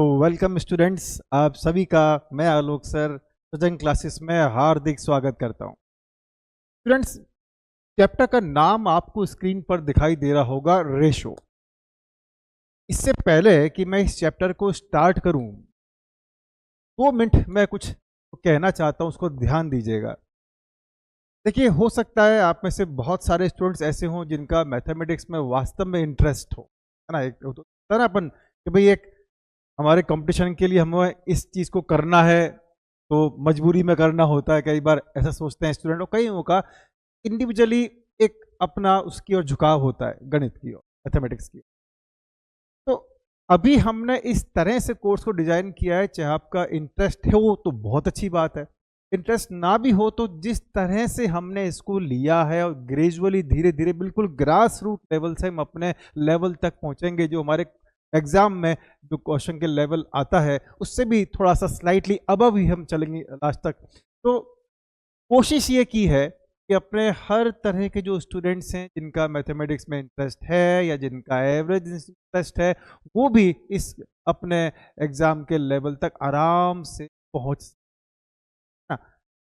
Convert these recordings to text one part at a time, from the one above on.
तो welcome students, आप सभी का मैं आलोक सर सजन क्लासेस में हार्दिक स्वागत करता हूं। स्टूडेंट्स, चैप्टर का नाम आपको स्क्रीन पर दिखाई दे रहा होगा, रेशो। इससे पहले कि मैं इस चैप्टर को स्टार्ट करूं, 2 मिनट मैं कुछ कहना चाहता हूं, उसको ध्यान दीजिएगा। देखिए, हो सकता है आप में से बहुत सारे स्टूडेंट्स ऐसे हों जिनका मैथमेटिक्स में वास्तव में इंटरेस्ट हो, है ना। एक तो होता है ना अपन कि भाई एक हमारे कंपटीशन के लिए हमें इस चीज़ को करना है, तो मजबूरी में करना होता है। कई बार ऐसा सोचते हैं स्टूडेंट, और कईयों का इंडिविजुअली एक अपना उसकी ओर झुकाव होता है, गणित की ओर, मैथमेटिक्स की। तो अभी हमने इस तरह से कोर्स को डिजाइन किया है, चाहे आपका इंटरेस्ट हो तो बहुत अच्छी बात है, इंटरेस्ट ना भी हो तो जिस तरह से हमने इसको लिया है और ग्रेजुअली धीरे धीरे बिल्कुल ग्रास रूट लेवल से हम अपने लेवल तक पहुंचेंगे, जो हमारे एग्जाम में जो क्वेश्चन के लेवल आता है उससे भी थोड़ा सा स्लाइटली अबव ही हम चलेंगे लास्ट तक। तो कोशिश ये की है कि अपने हर तरह के जो स्टूडेंट्स हैं जिनका मैथमेटिक्स में इंटरेस्ट है या जिनका एवरेज इंटरेस्ट है, वो भी इस अपने एग्जाम के लेवल तक आराम से पहुंच ना।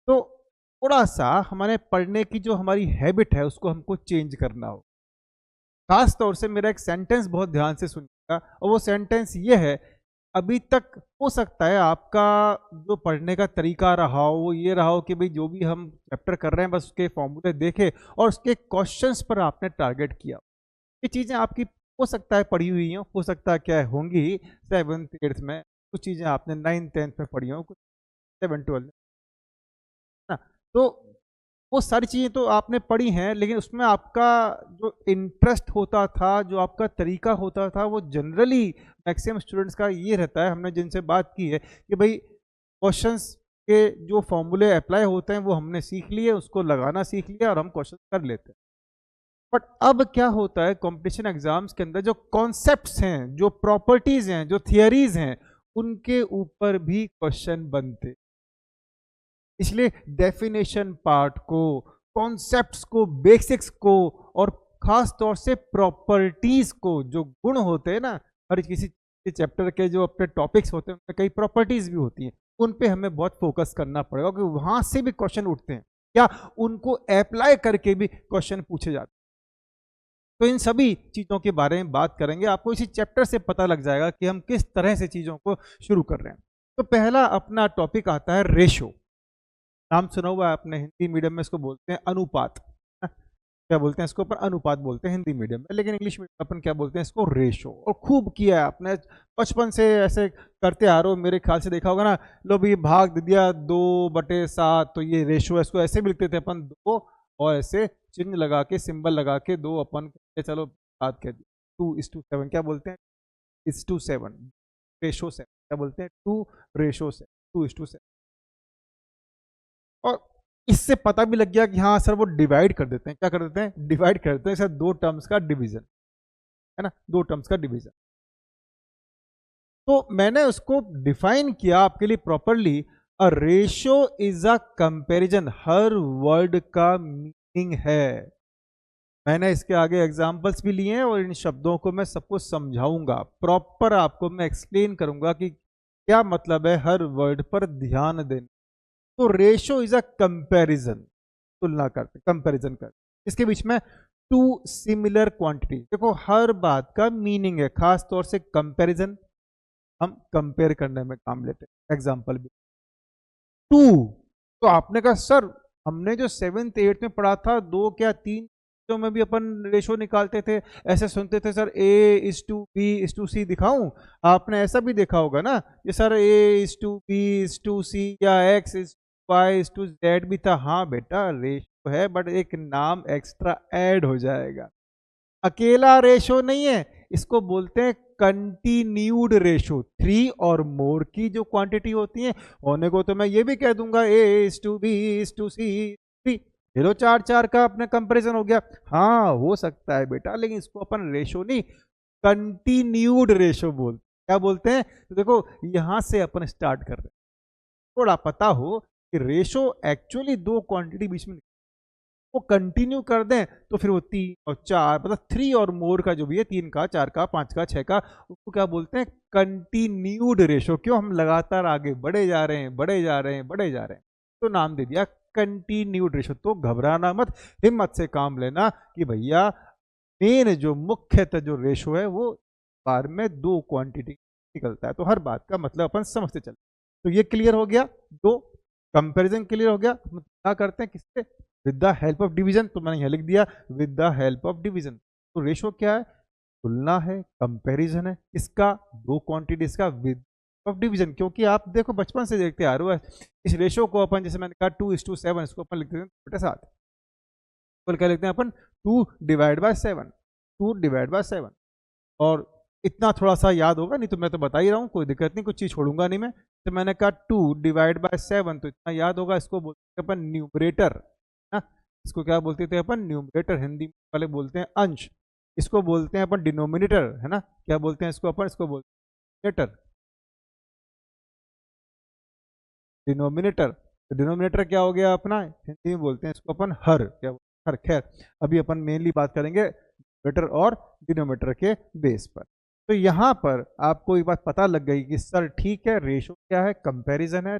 तो थोड़ा सा हमारे पढ़ने की जो हमारी हैबिट है उसको हमको चेंज करना हो। खास तौर से मेरा एक सेंटेंस बहुत ध्यान से सुनिएगा, और वो सेंटेंस ये है, अभी तक हो सकता है आपका जो पढ़ने का तरीका रहा हो वो ये रहा हो कि भाई जो भी हम चैप्टर कर रहे हैं बस उसके फॉर्मूले देखे और उसके क्वेश्चंस पर आपने टारगेट किया। ये चीज़ें आपकी हो सकता है पढ़ी हुई हो सकता है क्या होंगी 7th 8th में, कुछ चीज़ें आपने 9th 10th में पढ़ी हो, कुछ 7th 12th में ना। तो वो सारी चीज़ें तो आपने पढ़ी हैं, लेकिन उसमें आपका जो इंटरेस्ट होता था, जो आपका तरीका होता था, वो जनरली मैक्सिमम स्टूडेंट्स का ये रहता है, हमने जिनसे बात की है, कि भाई क्वेश्चंस के जो फॉर्मूले अप्लाई होते हैं वो हमने सीख लिए, उसको लगाना सीख लिया और हम क्वेश्चन कर लेते हैं। बट अब क्या होता है, कंपटीशन एग्जाम्स के अंदर जो कॉन्सेप्ट्स हैं, जो प्रॉपर्टीज हैं, जो थियरीज हैं, उनके ऊपर भी क्वेश्चन बनते। इसलिए डेफिनेशन पार्ट को, कॉन्सेप्ट्स को, बेसिक्स को, और खास तौर से प्रॉपर्टीज को, जो गुण होते हैं ना हर किसी चैप्टर के, जो अपने टॉपिक्स होते हैं उनमें कई प्रॉपर्टीज भी होती हैं, उन पे हमें बहुत फोकस करना पड़ेगा, क्योंकि वहां से भी क्वेश्चन उठते हैं या उनको अप्लाई करके भी क्वेश्चन पूछे जाते हैं। तो इन सभी चीजों के बारे में बात करेंगे, आपको इसी चैप्टर से पता लग जाएगा कि हम किस तरह से चीजों को शुरू कर रहे हैं। तो पहला अपना टॉपिक आता है रेशो। नाम सुना हुआ है आपने, हिंदी मीडियम में इसको बोलते हैं अनुपात। क्या बोलते हैं इसको, पर अनुपात बोलते हैं हिंदी मीडियम में, लेकिन इंग्लिश मीडियम अपन क्या बोलते हैं इसको, रेशो। और खूब किया है आपने, बचपन से ऐसे करते आ रहे हो, मेरे ख्याल से देखा होगा ना, लो भी भाग दे दिया 2/7, तो ये रेशो है, इसको ऐसे भी लिखते थे अपन, 2 और ऐसे चिन्ह लगा के, सिंबल लगा के 2 अपन चलो 7 कह दिया, 2:7 क्या बोलते हैं, 2:7 रेशो 7 क्या बोलते हैं, 2:7 2:7। और इससे पता भी लग गया कि हाँ सर वो डिवाइड कर देते हैं, क्या कर देते हैं, डिवाइड कर देते हैं सर, 2 टर्म्स का डिवीजन, है ना, 2 टर्म्स का डिवीजन। तो मैंने उसको डिफाइन किया आपके लिए properly, a ratio is a comparison, her word का मीनिंग है। मैंने इसके आगे एग्जांपल्स भी लिए हैं और इन शब्दों को मैं सबको समझाऊंगा, प्रॉपर आपको मैं एक्सप्लेन करूंगा कि क्या मतलब है हर वर्ड पर ध्यान देना। तो रेशो इज अ कंपैरिजन, तुलना करते, कंपैरिजन करते, इसके बीच में 2 सिमिलर क्वांटिटी। देखो हर बात का मीनिंग है, खास तौर से कंपैरिजन हम कंपेयर करने में काम लेते हैं। एग्जांपल भी 2, तो आपने कहा सर हमने जो 7th 8th में पढ़ा था, 2 क्या 3 तो में भी अपन रेशो निकालते थे, ऐसे सुनते थे सर A:B:C दिखाऊं, आपने ऐसा भी देखा होगा ना, ये सर A:B:C या X:Y:Z भी था। हाँ बेटा रेशो है, बट एक नाम एक्स्ट्रा ऐड हो जाएगा, अकेला रेशो नहीं है, इसको बोलते हैं कंटिन्यूड रेशो। 3 और मोर की जो क्वांटिटी होती है, होने को तो मैं ये भी कह दूंगा A:B:C 3, 4 का अपने कंपैरिजन हो गया। हाँ हो सकता है बेटा, लेकिन इसको अपन रेशो नहीं, कंटिन्यूड रेशो बोलते, क्या बोलते हैं। तो देखो यहां से अपन स्टार्ट कर रहे हैं, थोड़ा पता हो कि रेशो एक्चुअली 2 क्वांटिटी बीच में, वो कंटिन्यू कर दें तो फिर वो 3 और 4 मतलब 3 और मोर का जो भी है, 3 का, 4 का, 5 का, 6 का, उसको क्या बोलते हैं? Continued ratio. क्यों? हम लगातार आगे बढ़े जा रहे हैं, बढ़े जा रहे हैं, बढ़े जा रहे हैं, तो नाम दे दिया कंटिन्यूड रेशो। तो घबराना मत, हिम्मत से काम लेना कि भैया मेन जो मुख्यतः जो रेशो है वो बार में 2 क्वांटिटी निकलता है। तो हर बात का मतलब अपन समझते चले। तो ये क्लियर हो गया, 2 कंपैरिजन क्लियर हो गया। हम क्या करते हैं किससे? With the help of division. तो मैंने यहां लिख दिया with the help of division. तो रेशो क्या है? तुलना है, कंपैरिजन है, इसका 2 क्वांटिटीज का विद ऑफ डिवीजन। क्योंकि आप देखो बचपन से देखते आ रहे हो इस रेशो को अपन, जैसे मैंने कहा 2:7, इसको अपन लिखते हैं बटे 7। क्या लिखते हैं अपन? 2/7, 2/7। और इतना थोड़ा सा याद होगा, नहीं तो मैं तो बता ही रहा हूँ, कोई दिक्कत नहीं, कुछ चीज छोड़ूंगा नहीं मैं। तो मैंने कहा 2/7, तो इतना याद होगा। इसको बोलते हैं अपन न्यूमरेटर ना, इसको क्या बोलते थे अपन? न्यूमरेटर। हिंदी वाले बोलते हैं अंश। इसको बोलते हैं अपन डिनोमिनेटर, है ना? क्या बोलते हैं इसको अपन? इसको बोलते हैं डिनोमिनेटर। डिनोमिनेटर, तो डिनोमिनेटर क्या हो गया अपना? हिंदी में बोलते हैं इसको अपन हर। क्या हर? खैर, अभी अपन मेनली बात करेंगे न्यूमरेटर और डिनोमिनेटर के बेस पर। तो यहाँ पर आपको एक बात पता लग गई कि सर ठीक है, रेशो क्या है, कंपैरिजन है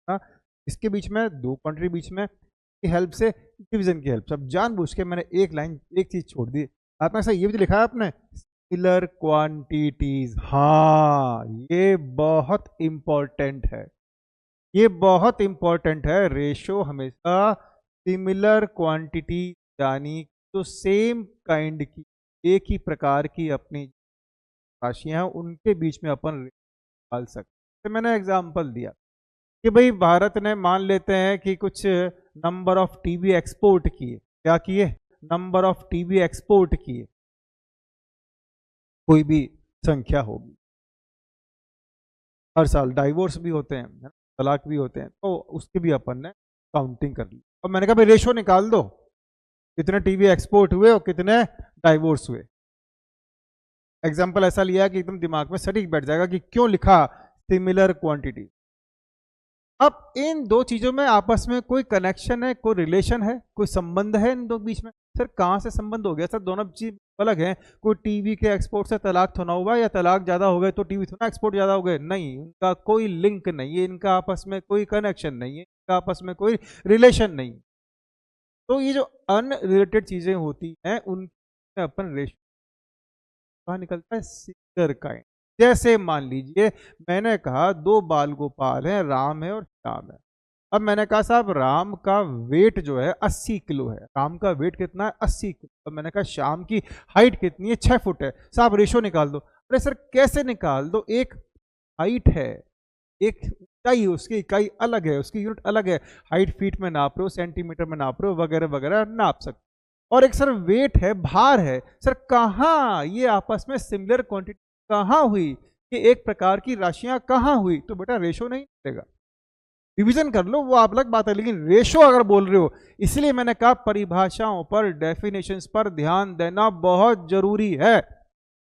ना? इसके बीच में 2 क्वांटिटी बीच में की हेल्प से, डिवीजन की हेल्प से। अब जानबूझ के मैंने एक लाइन, एक चीज छोड़ दी। आपने ऐसा ये भी लिखा है आपने, सिमिलर क्वांटिटीज। हाँ, ये बहुत इंपॉर्टेंट है, ये बहुत इंपॉर्टेंट है। रेशो हमेशा सिमिलर क्वांटिटी, यानी तो सेम काइंड की, एक ही प्रकार की अपनी राशियां हैं, उनके बीच में अपन निकाल सकते। तो मैंने एग्जांपल दिया कि भाई भारत ने, मान लेते हैं कि कुछ नंबर ऑफ टीबी एक्सपोर्ट किए। क्या किए? नंबर ऑफ टीबी एक्सपोर्ट किए, कोई भी संख्या होगी। हर साल डाइवोर्स भी होते हैं, तलाक भी होते हैं, तो उसकी भी अपन ने काउंटिंग कर ली। और मैंने कहा भाई रेशो निकाल दो, कितने टीबी एक्सपोर्ट हुए और कितने डाइवोर्स हुए। एग्जाम्पल ऐसा लिया कि एकदम दिमाग में सटीक बैठ जाएगा कि क्यों लिखा सिमिलर क्वांटिटी। अब इन दो चीजों में आपस में कोई कनेक्शन है, कोई रिलेशन है, कोई संबंध है इन दो बीच में? सर कहां से संबंध हो गया? सर दोनों चीज अलग है। कोई टीवी के एक्सपोर्ट से तलाक थोड़ा हुआ, या तलाक ज्यादा हो गए तो टीवी थोड़ा एक्सपोर्ट ज्यादा हो गए? नहीं, इनका कोई लिंक नहीं है, इनका आपस में कोई कनेक्शन नहीं है, इनका आपस में कोई रिलेशन नहीं। तो ये जो अनरिलेटेड चीजें होती हैं उनमें अपन रेशो कहाँ निकलता है? Similar kind. जैसे मान लीजिए मैंने कहा 2 बाल गोपाल हैं, राम है और श्याम है। अब मैंने कहा साहब राम का वेट जो है 80 किलो है। राम का वेट कितना है? 80 किलो। अब मैंने कहा श्याम की हाइट कितनी है? 6 फुट है। साहब रेशो निकाल दो। अरे सर कैसे निकाल दो? एक हाइट है, एक ऊंचाई, उसकी इकाई अलग है, उसकी यूनिट अलग है। हाइट फीट में नाप रहे हो, सेंटीमीटर में नाप रहे हो, वगैरह वगैरह नाप सकते। और एक सर वेट है, भार है। सर कहाँ ये आपस में सिमिलर क्वांटिटी कहाँ हुई? कि एक प्रकार की राशियां कहाँ हुई? तो बेटा रेशो नहीं मिलेगा। डिवीजन कर लो, वो आप अलग बात है, लेकिन रेशो अगर बोल रहे हो, इसलिए मैंने कहा परिभाषाओं पर, डेफिनेशंस पर ध्यान देना बहुत जरूरी है।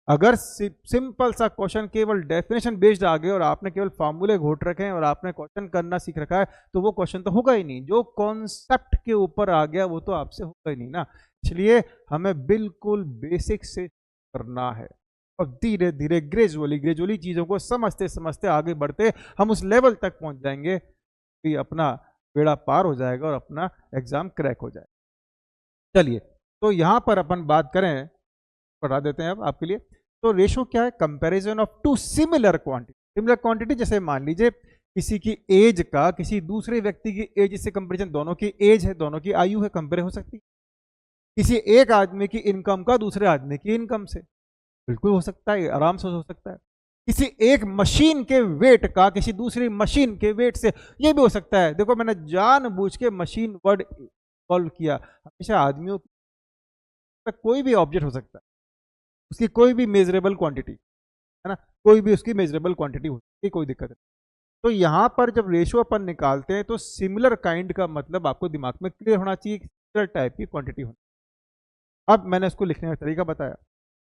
अगर सिंपल सा क्वेश्चन केवल डेफिनेशन बेस्ड आ गए और आपने केवल फॉर्मूले घोट रखे हैं और आपने क्वेश्चन करना सीख रखा है, तो वो क्वेश्चन तो होगा ही नहीं। जो कॉन्सेप्ट के ऊपर आ गया वो तो आपसे होगा ही नहीं ना। इसलिए हमें बिल्कुल बेसिक से करना है और धीरे धीरे ग्रेजुअली ग्रेजुअली चीजों को समझते समझते आगे बढ़ते हम उस लेवल तक पहुंच जाएंगे कि अपना बेड़ा पार हो जाएगा और अपना एग्जाम क्रैक हो जाएगा। चलिए, तो यहां पर अपन बात करें, पढ़ा देते हैं अब आपके लिए। तो रेशो क्या है? Comparison of 2 similar quantity. Similar quantity जैसे मान लीजिए किसी की एज का किसी दूसरे व्यक्ति की एज से कंपैरिजन, दोनों की एज है, दोनों की आयु है, कंपेयर हो सकती है। किसी एक आदमी की इनकम का दूसरे आदमी की इनकम से, बिल्कुल हो सकता है, आराम से हो सकता है। किसी एक मशीन के वेट का किसी दूसरी मशीन के वेट से, ये भी हो सकता है। देखो मैंने जानबूझ के मशीन वर्ड सॉल्व किया। हमेशा आदमियों का कोई भी ऑब्जेक्ट हो सकता है, उसकी कोई भी मेजरेबल क्वांटिटी, है ना, कोई भी उसकी मेजरेबल क्वांटिटी हो सकती है, कोई दिक्कत नहीं। तो यहां पर जब रेशो अपन निकालते हैं तो सिमिलर काइंड का मतलब आपको दिमाग में क्लियर होना चाहिए, सिमिलर टाइप की क्वांटिटी होनी। अब मैंने उसको लिखने का तरीका बताया।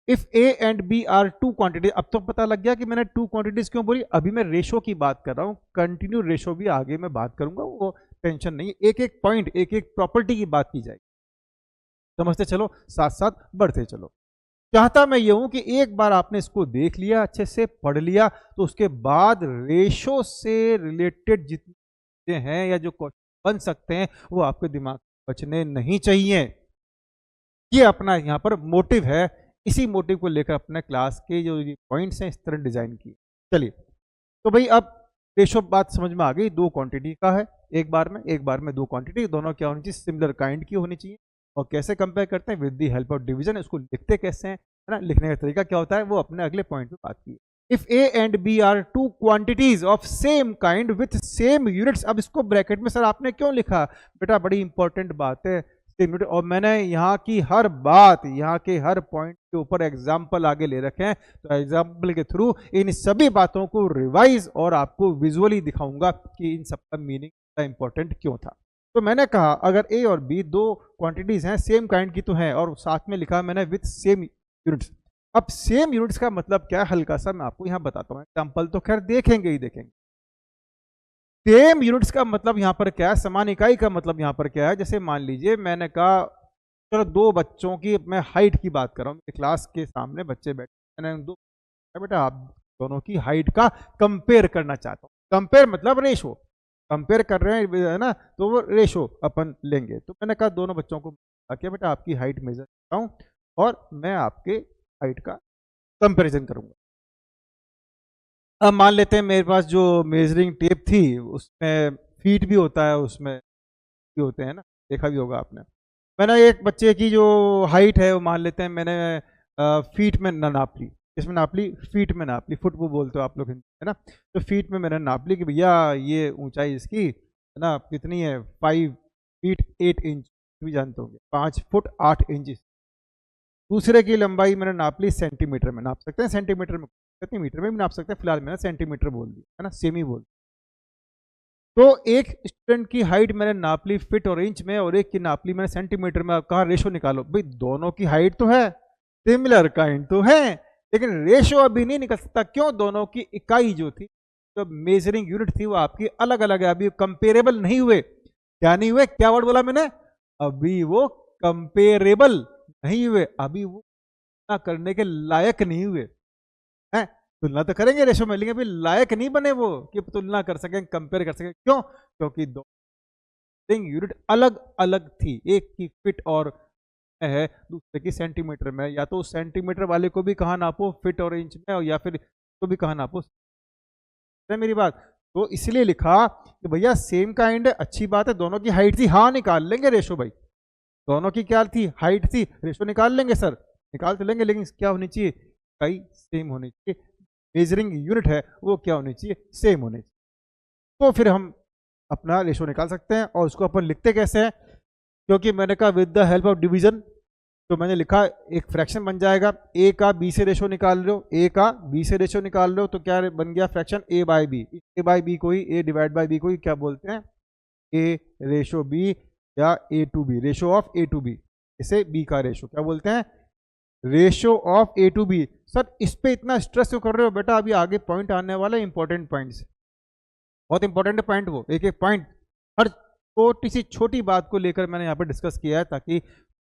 If A and B are 2 quantity, अब तो पता लग गया कि मैंने 2 क्वांटिटीज क्यों बोली। अभी मैं रेशो की बात कर रहा हूं, कंटिन्यू रेशो भी आगे मैं बात करूंगा, वो टेंशन नहीं है। एक एक पॉइंट, एक एक प्रॉपर्टी की बात की जाएगी। समझते चलो, साथ साथ बढ़ते चलो। चाहता मैं ये हूं कि एक बार आपने इसको देख लिया, अच्छे से पढ़ लिया, तो उसके बाद रेशो से रिलेटेड जितने चीजें हैं या जो क्वेश्चन बन सकते हैं वो आपके दिमाग में बचने नहीं चाहिए। ये अपना यहाँ पर मोटिव है। इसी मोटिव को लेकर अपने क्लास के जो पॉइंट्स हैं इस तरह डिजाइन किए। चलिए, तो भाई अब रेशो बात समझ में आ गई, दो क्वांटिटी का है, एक बार में दो क्वांटिटी, दोनों क्या होनी चाहिए, सिमिलर काइंड की होनी चाहिए। और कैसे कंपेयर करते हैं, with the help of division. इसको लिखते कैसे हैं, है ना, लिखने का तरीका क्या होता है वो अपने अगले पॉइंट में बात की। If A and B are two quantities of same kind with same units. अब इसको ब्रैकेट में सर आपने क्यों लिखा, बेटा बड़ी इंपॉर्टेंट बात है, सेम यूनिट। और मैंने यहाँ की हर बात, यहाँ के हर पॉइंट के ऊपर एग्जाम्पल आगे ले रखे हैं, तो एग्जाम्पल के थ्रू इन सभी बातों को रिवाइज और आपको विजुअली दिखाऊंगा कि इन सबका मीनिंग इंपॉर्टेंट क्यों था। तो मैंने कहा अगर ए और बी दो क्वांटिटीज हैं, सेम काइंड की तो है, और साथ में लिखा मैंने विथ सेम यूनिट्स। अब सेम यूनिट्स का मतलब क्या है, हल्का सा मैं आपको यहां बताता हूं, एग्जांपल तो खैर देखेंगे ही देखेंगे। सेम यूनिट्स का मतलब यहां पर क्या है, समान इकाई का मतलब यहां पर क्या है। जैसे मान लीजिए मैंने कहा चलो दो बच्चों की मैं हाइट की बात कर रहा हूं, क्लास के सामने बच्चे बैठे, मैंने दो बेटा आप दोनों की हाइट का कंपेयर करना चाहता हूं। कंपेयर मतलब रेशो, कंपेयर कर रहे हैं है ना, तो वो रेशो अपन लेंगे। तो मैंने कहा दोनों बच्चों को आके बेटा आपकी हाइट मेजर करता हूं और मैं आपके हाइट का कंपैरिजन करूंगा। अब मान लेते हैं मेरे पास जो मेजरिंग टेप थी उसमें फीट भी होता है, उसमें भी होते हैं ना, देखा भी होगा आपने। मैंने एक बच्चे की जो हाइट है वो मान लेते हैं मैंने फीट में नाप ली, इसमें नाप ली, फीट में नाप ली, फुट वो बोलते हो आप लोग हिंदी, है ना। तो फीट में मैंने नाप ली कि भैया ये ऊंचाई इसकी है ना कितनी है, 5 फीट 8 इंच, भी जानते होंगे 5 फुट 8 इंच। दूसरे की लंबाई मैंने नाप ली, सेंटीमीटर में नाप सकते हैं, सेंटीमीटर में कितनी मीटर में भी नाप सकते हैं, फिलहाल मैंने सेंटीमीटर बोल दिया, है ना, सेमी बोल। तो एक स्टूडेंट की हाइट मैंने नाप ली फीट और इंच में, और एक की नाप ली मैंने सेंटीमीटर में। कहा रेशो निकालो, भाई दोनों की हाइट तो है, सिमिलर काइंड तो है, लेकिन रेशो अभी नहीं निकल सकता। क्यों, दोनों की इकाई जो थी, जो मेजरिंग यूनिट थी वो आपकी अलग अलग है, अभी कंपेरेबल नहीं हुए। क्या नहीं हुए, क्या वर्ड बोला मैंने, अभी वो कंपेरेबल नहीं हुए, अभी वो तुलना करने के लायक नहीं हुए हैं। तुलना तो करेंगे रेशो में, लेकिन अभी लायक नहीं बने वो कि तुलना कर सकें, कंपेयर कर सकें। क्यों, क्योंकि दो यूनिट अलग अलग थी, एक की फीट और है दूसरे की सेंटीमीटर में, या तो सेंटीमीटर वाले को भी कहाँ नापो फीट और इंच में, और या फिर तो भी कहाँ नापो, है मेरी बात। तो इसलिए लिखा कि भैया सेम काइंड है, अच्छी बात है, दोनों की हाइट थी, हाँ निकाल लेंगे रेशो भाई, दोनों की क्या थी, हाइट थी, रेशो निकाल लेंगे सर, निकाल तो लेंगे, लेकिन क्या होनी चाहिए, इकाई सेम होनी चाहिए, मेजरिंग यूनिट है वो क्या होनी चाहिए, सेम होनी चाहिए। तो फिर हम अपना रेशो निकाल सकते हैं। और उसको अपन लिखते कैसे हैं, क्योंकि मैंने कहा with the help of division, तो मैंने लिखा एक फ्रैक्शन बन जाएगा, ए का बी से रेशो निकाल लो, ए का बी से रेशो निकाल लो, तो क्या बन गया fraction A by B. A by B को ही ए डिवाइड बाय बी को ही क्या बोलते हैं, ए रेशो बी या A to B, ratio of A to B, इसे बी का रेशो क्या बोलते हैं, ratio of A to B. Sir इस पे इतना स्ट्रेस क्यों कर रहे हो बेटा, अभी आगे पॉइंट आने वाला है, इंपॉर्टेंट पॉइंट्स, बहुत इंपॉर्टेंट पॉइंट, वो एक एक पॉइंट हर छोटी सी छोटी बात को लेकर मैंने यहाँ पे डिस्कस किया है, ताकि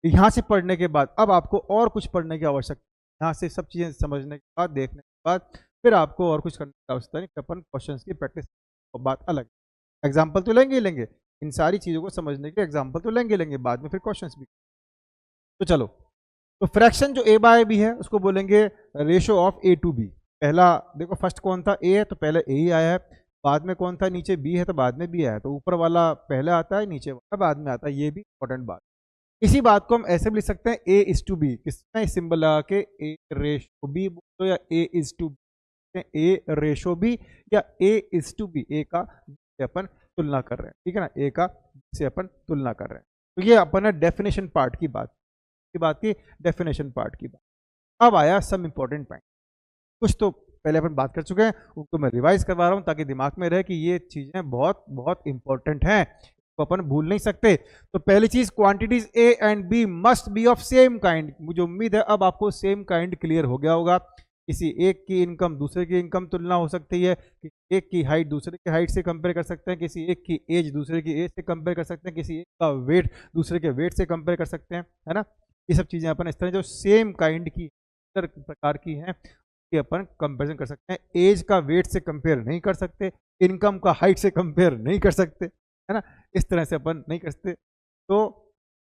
यहाँ से पढ़ने के बाद अब आपको और कुछ पढ़ने की आवश्यकता, यहाँ से सब चीज़ें समझने के बाद, देखने के बाद फिर आपको और कुछ करने की आवश्यकता नहीं, अपन क्वेश्चंस की प्रैक्टिस और बात अलग। एग्जाम्पल तो लेंगे ही लेंगे, इन सारी चीज़ों को समझने के एग्जाम्पल तो लेंगे लेंगे, बाद में फिर क्वेश्चंस भी। तो चलो, तो फ्रैक्शन जो ए बाय बी है उसको बोलेंगे ratio of A to B. पहला देखो फर्स्ट कौन था, ए है, तो पहले ए ही आया है, बाद में कौन था, नीचे बी है, तो बाद में बी आया है, तो ऊपर वाला पहले आता है, नीचे वाला बाद में आता है, ये भी इंपॉर्टेंट बात। इसी बात को हम ऐसे भी लिख सकते हैं, ए इज टू बी, किसमें सिंबल लगा के, ए रेशो बी बोलो या A is to B, A ratio B या A is to B, A का से अपन तुलना कर रहे हैं, ठीक है ना, ए का से अपन तुलना कर रहे हैं। तो ये अपन है डेफिनेशन पार्ट की बात की डेफिनेशन पार्ट की बात। अब आया सम इंपॉर्टेंट पॉइंट, कुछ तो पहले अपन बात कर चुके हैं, उनको मैं रिवाइज करवा रहा हूं ताकि दिमाग में रहे कि ये चीजें बहुत बहुत इंपॉर्टेंट हैं, तो अपन भूल नहीं सकते। तो पहली चीज, quantities A and B must be of same kind. मुझे उम्मीद है अब आपको सेम काइंड क्लियर हो गया होगा। किसी एक की इनकम दूसरे की इनकम तुलना हो सकती है, किसी एक की हाइट दूसरे की हाइट से कंपेयर कर सकते हैं, किसी एक की एज दूसरे की एज से कंपेयर कर सकते हैं, किसी एक का वेट दूसरे के वेट से कंपेयर कर सकते हैं, है ना। ये सब चीज़ें अपन इस तरह जो सेम काइंड की प्रकार की हैं कि अपन कंपेरिजन कर सकते हैं। एज का वेट से कंपेयर नहीं कर सकते, इनकम का हाइट से कंपेयर नहीं कर सकते, है ना। इस तरह से अपन नहीं कर सकते। तो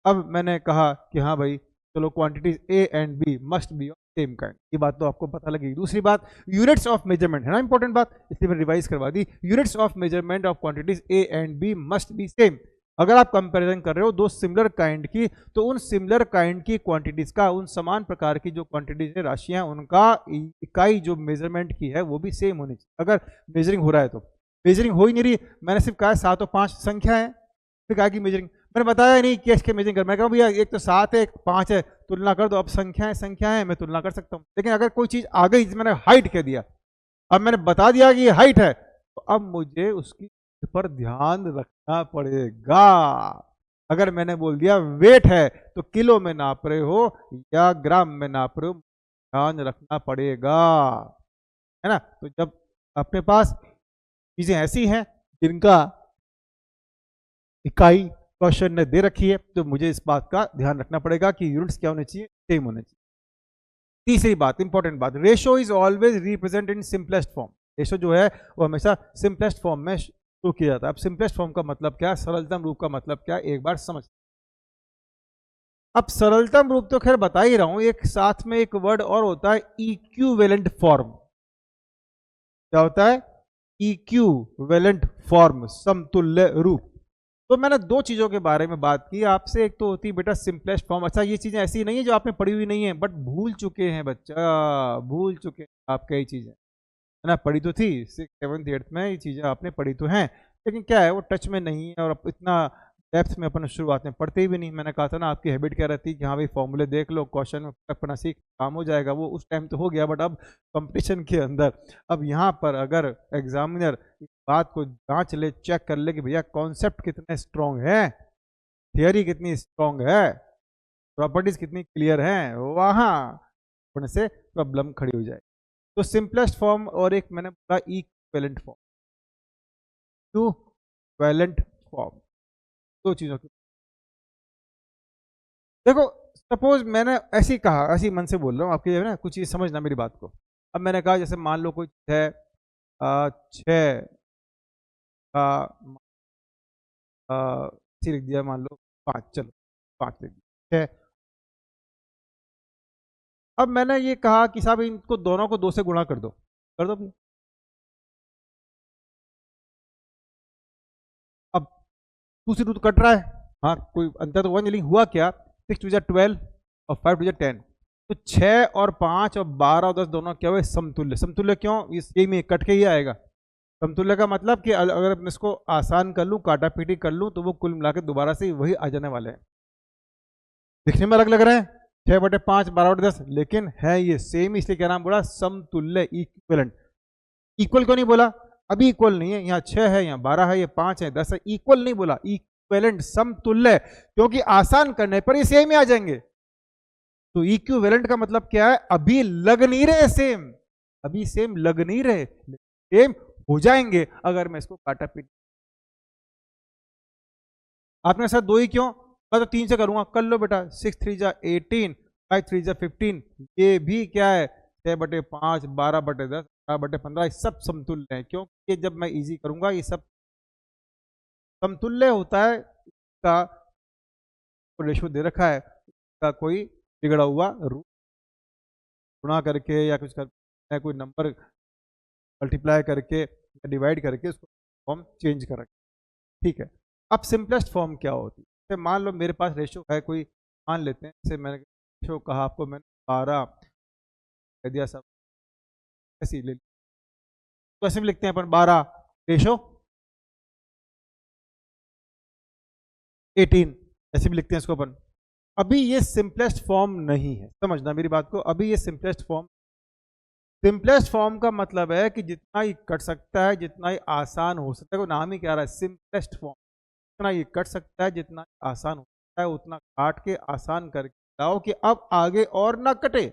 अब मैंने कहा कि हाँ भाई चलो quantities A and B must be of same kind, ये बात तो आपको पता लगेगी। दूसरी बात यूनिट्स ऑफ मेजरमेंट है ना, इंपॉर्टेंट बात, इसलिए मैंने रिवाइज करवा दी। Units of measurement of quantities A and B must be same. अगर आप कंपैरिजन कर रहे हो दो सिमिलर काइंड की, तो उन सिमिलर काइंड की क्वांटिटीज का, उन समान प्रकार की जो क्वांटिटीज है, राशियां, उनका इकाई जो मेजरमेंट की है वो भी सेम होनी चाहिए। अगर मेजरिंग हो रहा है तो, मेजरिंग हो ही नहीं रही, मैंने सिर्फ कहा 7 और 5 संख्या है, फिर कहा कि मेजरिंग, मैंने बताया नहीं कि इसके मेजरिंग कर, मैं कहा भैया एक तो 7 है एक 5 है, तुलना कर दो। अब संख्या है मैं तुलना कर सकता हूँ, लेकिन अगर कोई चीज आ गई, मैंने हाइट कह दिया, अब मैंने बता दिया कि ये हाइट है, तो अब मुझे उसकी पर ध्यान रखना पड़ेगा। अगर मैंने बोल दिया वेट है, तो किलो में नाप रहे हो या ग्राम में नाप रहे हो, ध्यान रखना पड़ेगा, है ना। तो जब अपने पास चीजें ऐसी हैं जिनका इकाई क्वेश्चन ने दे रखी है, तो मुझे इस बात का ध्यान रखना पड़ेगा कि यूनिट्स क्या होने चाहिए, सेम होने चाहिए। तीसरी बात, इंपॉर्टेंट बात, ratio is always represent in simplest form. Ratio जो है वो हमेशा सिंपलेस्ट फॉर्म में शो किया जाता है। अब सिंपलेस्ट फॉर्म का मतलब क्या है, सरलतम रूप का मतलब क्या है, एक बार समझ। अब सरलतम रूप तो खैर बता ही रहा हूं, एक साथ में एक वर्ड और होता है इक्विवेलेंट फॉर्म। क्या होता है? इक्विवेलेंट फॉर्म, समतुल्य रूप। तो मैंने दो चीजों के बारे में बात की आपसे, एक तो होती है बेटा सिंपलेस्ट फॉर्म। अच्छा ये चीजें ऐसी नहीं है जो आपने पढ़ी हुई नहीं है, बट भूल चुके हैं बच्चा, भूल चुके हैं आप कई चीजें, है ना। पढ़ी तो थी 6th 7th 8th में, ये चीजें आपने पढ़ी तो हैं, लेकिन क्या है वो टच में नहीं है, और इतना डेप्थ में अपन शुरुआत में पढ़ते भी नहीं। मैंने कहा था ना, आपकी हैबिट क्या रहती है कि हाँ भाई फॉर्मूले देख लो, क्वेश्चन में अपना सीख, काम हो जाएगा, वो उस टाइम तो हो गया, बट अब कंपटीशन के अंदर, अब यहाँ पर अगर एग्जामिनर बात को जांच ले, चेक कर ले कि भैया कॉन्सेप्ट कितने स्ट्रॉन्ग है, थियरी कितनी स्ट्रॉन्ग है, प्रॉपर्टीज कितनी क्लियर हैं, वहाँ होने से प्रॉब्लम खड़ी हो जाए। तो सिंपलेस्ट फॉर्म और एक मैंने बोला इक्विवेलेंट फॉर्म, इक्विवेलेंट फॉर्म, दो चीजों की। देखो सपोज मैंने ऐसे ही कहा, ऐसे ही मन से बोल रहा हूँ, आपके है ना कुछ चीज समझना मेरी बात को। अब मैंने कहा जैसे मान लो कोई है 6 का लिख दिया, मान लो 5, चलो 5 लिख दिया 6। अब मैंने ये कहा कि साहब इनको दोनों को 2 से गुणा कर दो, कर दो। अब दूसरी रूट कट रहा है, हाँ कोई अंतर तो हुआ नहीं, लेकिन हुआ क्या, 6 टू 12 और 5 टू 10, तो 6 और 5 और 12 और 10 दोनों क्या हुए, समतुल्य। समतुल्य क्यों, इस ये में कट के ही आएगा। समतुल्य का मतलब कि अगर मैं इसको आसान कर लूँ, काटा पीटी कर लूँ, तो वो कुल मिला के दोबारा से वही आ जाने वाले हैं। दिखने में अलग लग रहे हैं 6/5 12/10, लेकिन है ये सेम, इसलिए क्या नाम बोला, समतुल्य, इक्विवेलेंट। इक्वल क्यों नहीं बोला, अभी इक्वल नहीं है, यहाँ 6 है, यहाँ 12 है, ये 5 है, 10 है, इक्वल नहीं बोला, इक्विवेलेंट, समतुल्य, क्योंकि आसान करने पर ये सेम ही आ जाएंगे। तो इक्विवेलेंट का मतलब क्या है, अभी लग नहीं रहे सेम, अभी सेम लग नहीं रहे, सेम हो जाएंगे अगर मैं इसको काटा पीट। आपने साथ 2 ही क्यों, मैं तो 3 से करूंगा, कर लो बेटा, 6 3 जा 18, 5 3 जा 15, ये भी क्या है 6/5 12/10 18/15, सब समतुल्य है। क्योंकि ये जब मैं इजी करूंगा ये सब समतुल्य होता है, इसका रेशो दे रखा है, इसका कोई बिगड़ा हुआ रूप गुणा करके या कुछ कर, कोई नंबर मल्टीप्लाई करके या डिवाइड करके उसको फॉर्म चेंज कर रखें, ठीक है। अब सिंपलेस्ट फॉर्म क्या होती है, जैसे मान लो मेरे पास रेशो है कोई, मान लेते हैं जैसे मैंने रेशो कहा आपको, मैंने 12 कह दिया, सब ऐसे ही ले, तो ऐसे भी लिखते हैं अपन 12 रेशो 18, ऐसे भी लिखते हैं इसको अपन। अभी ये सिंपलेस्ट फॉर्म नहीं है, समझना मेरी बात को, अभी ये सिंपलेस्ट फॉर्म, सिंपलेस्ट फॉर्म का मतलब है कि जितना ही कट सकता है, जितना ही आसान हो सकता है, वो नाम ही क्या रहा है, सिंपलेस्ट फॉर्म। जितना ये कट सकता है, जितना आसान हो सकता है, उतना काट के आसान करके लाओ कि अब आगे और ना कटे।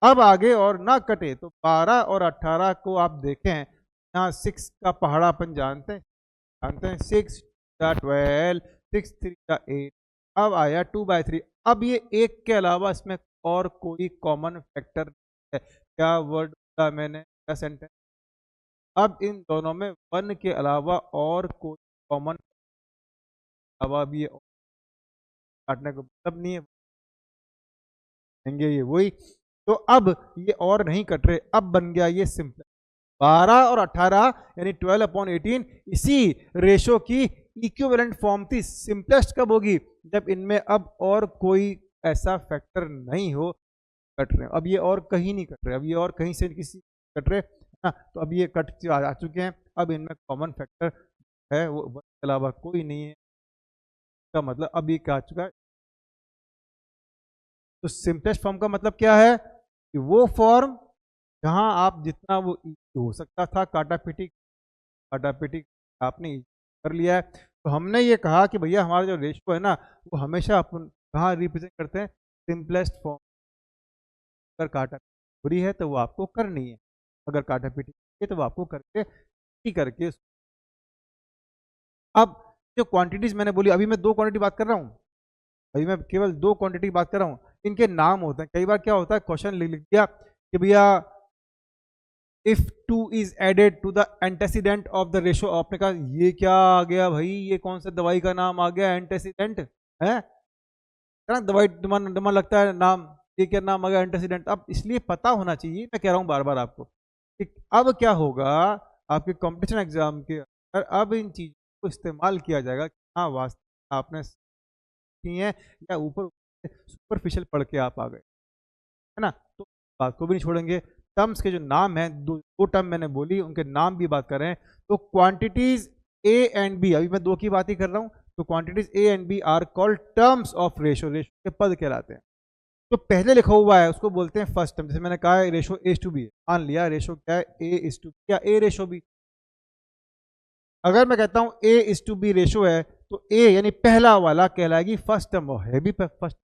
अब आगे और ना कटे तो 12 और 18 को आप देखें, यहाँ 6 का पहाड़ा अपन जानते हैं 6 12 6 3 8, अब आया 2/3। अब ये एक के अलावा इसमें और कोई कॉमन फैक्टर है क्या? वर्ड बोला मैंने, क्या सेंटेंस? अब इन दोनों में 1 के अलावा और कोई कॉमन अलावा भी काटने को मतलब नहीं है, ये वही। तो अब ये और नहीं कट रहे, अब बन गया ये सिंपल 12 और 18 यानी 12/18 इसी रेशो की इक्विवेलेंट फॉर्म थी। सिंपलेस्ट कब होगी? जब इनमें अब और कोई ऐसा फैक्टर नहीं हो कट रहे। अब ये और कहीं नहीं कट रहे, अब ये और कहीं से किसी कट रहे ना, तो अब ये कट आ चुके हैं। अब इनमें कॉमन फैक्टर है वो के अलावा कोई नहीं है, का मतलब अब ये क्या आ चुका है। तो सिंपलेस्ट फॉर्म का मतलब क्या है कि वो फॉर्म जहां आप जितना वो हो सकता था काटापीटी आपने कर लिया है। तो हमने ये कहा कि भैया हमारा जो रेशियो है ना, वो हमेशा अपन कहाँ रिप्रेजेंट करते हैं? Simplest form. अगर काटापीटी है तो वो आपको करनी है, अगर काटापीटी है तो वो आपको करके। अब जो क्वांटिटीज मैंने बोली, अभी मैं 2 क्वांटिटी बात कर रहा हूँ, अभी मैं केवल 2 क्वांटिटी की बात कर रहा हूँ। इनके नाम होते हैं। कई बार क्या होता है, क्वेश्चन लिख दिया कि भैया if 2 is added to the antecedent of the ratio. आपने कहा ये क्या आ गया भाई, ये कौन सा दवाई का नाम आ गया एंटेसिडेंट है ना? दवाई दिमाग लगता है नाम, ये क्या नाम आ गया एंटेसिडेंट। अब इसलिए पता होना चाहिए, मैं कह रहा हूँ बार बार आपको कि अब क्या होगा आपके कंपटीशन एग्जाम के अंदर, अब इन चीजों को इस्तेमाल किया जाएगा। हाँ वास्तव आपने की है या ऊपर सुपरफिशियल पढ़ के आप आ गए, है ना? तो बात को भी नहीं छोड़ेंगे। टर्म्स के जो नाम हैं, दो टर्म मैंने बोली, उनके नाम भी बात कर रहे हैं। तो क्वांटिटीज ए एंड बी, अभी मैं 2 की बात ही कर रहा हूँ। तो quantities A and B are called terms of ratio, ratio के पद कहलाते हैं। तो पहले लिखा हुआ है उसको बोलते हैं फर्स्ट टर्म। जैसे मैंने कहा है रेशो ए टू बी है, मान लिया रेशो क्या है ए इज टू क्या ए रेशो बी। अगर मैं कहता हूं ए इज टू बी रेशो है, तो ए यानी पहला वाला कहलाएगी फर्स्ट टर्म, और है भी फर्स्ट।